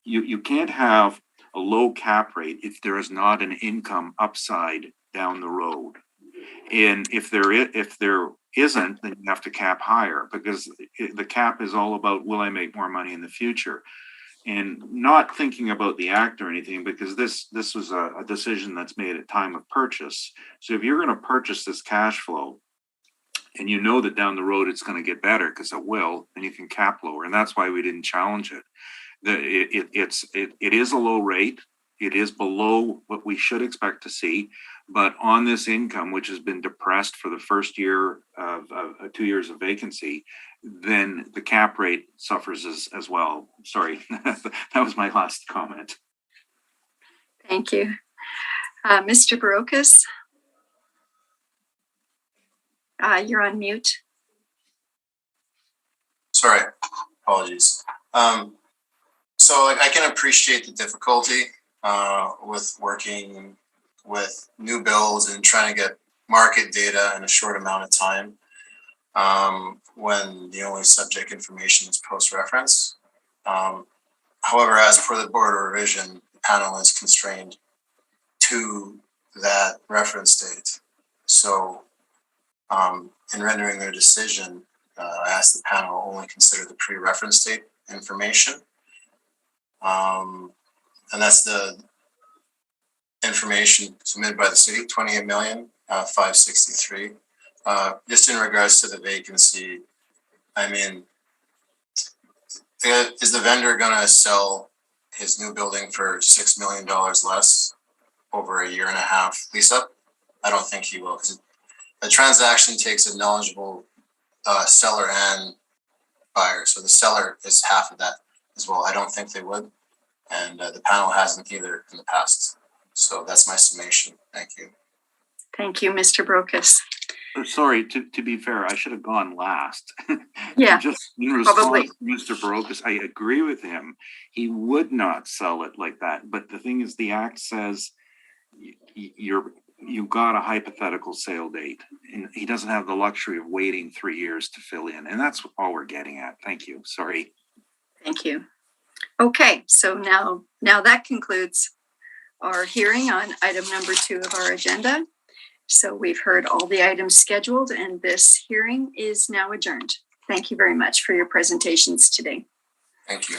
you can't have a low cap rate if there is not an income upside down the road. And if there isn't, then you have to cap higher, because the cap is all about, will I make more money in the future? And not thinking about the act or anything, because this was a decision that's made at time of purchase. So if you're going to purchase this cash flow and you know that down the road it's going to get better, because it will, then you can cap lower. And that's why we didn't challenge it. It is a low rate. It is below what we should expect to see. But on this income, which has been depressed for the first year of 2 years of vacancy, then the cap rate suffers as well. Sorry, that was my last comment. Thank you. Mr. Barocas, you're on mute. Sorry, apologies. So I can appreciate the difficulty with working with new builds and trying to get market data in a short amount of time when the only subject information is post-reference. However, as per the Board of Revision, the panel is constrained to that reference date. So in rendering their decision, I asked the panel only consider the pre-reference date information. And that's the information submitted by the city, 28,563,000. Just in regards to the vacancy, I mean, is the vendor gonna sell his new building for $6 million less over a 1.5 year lease up? I don't think he will, because the transaction takes a knowledgeable seller and buyer. So the seller is half of that as well. I don't think they would. And the panel hasn't either in the past. So that's my summation. Thank you. Thank you, Mr. Brokus. Sorry, to be fair, I should have gone last. Yeah, Just in response probably. to Mr. Brokus, I agree with him. He would not sell it like that. But the thing is, the act says you've got a hypothetical sale date, and he doesn't have the luxury of waiting 3 years to fill in. And that's all we're getting at. Thank you. Sorry. Thank you. Okay, so now that concludes our hearing on item number 2 of our agenda. So we've heard all the items scheduled, and this hearing is now adjourned. Thank you very much for your presentations today. Thank you.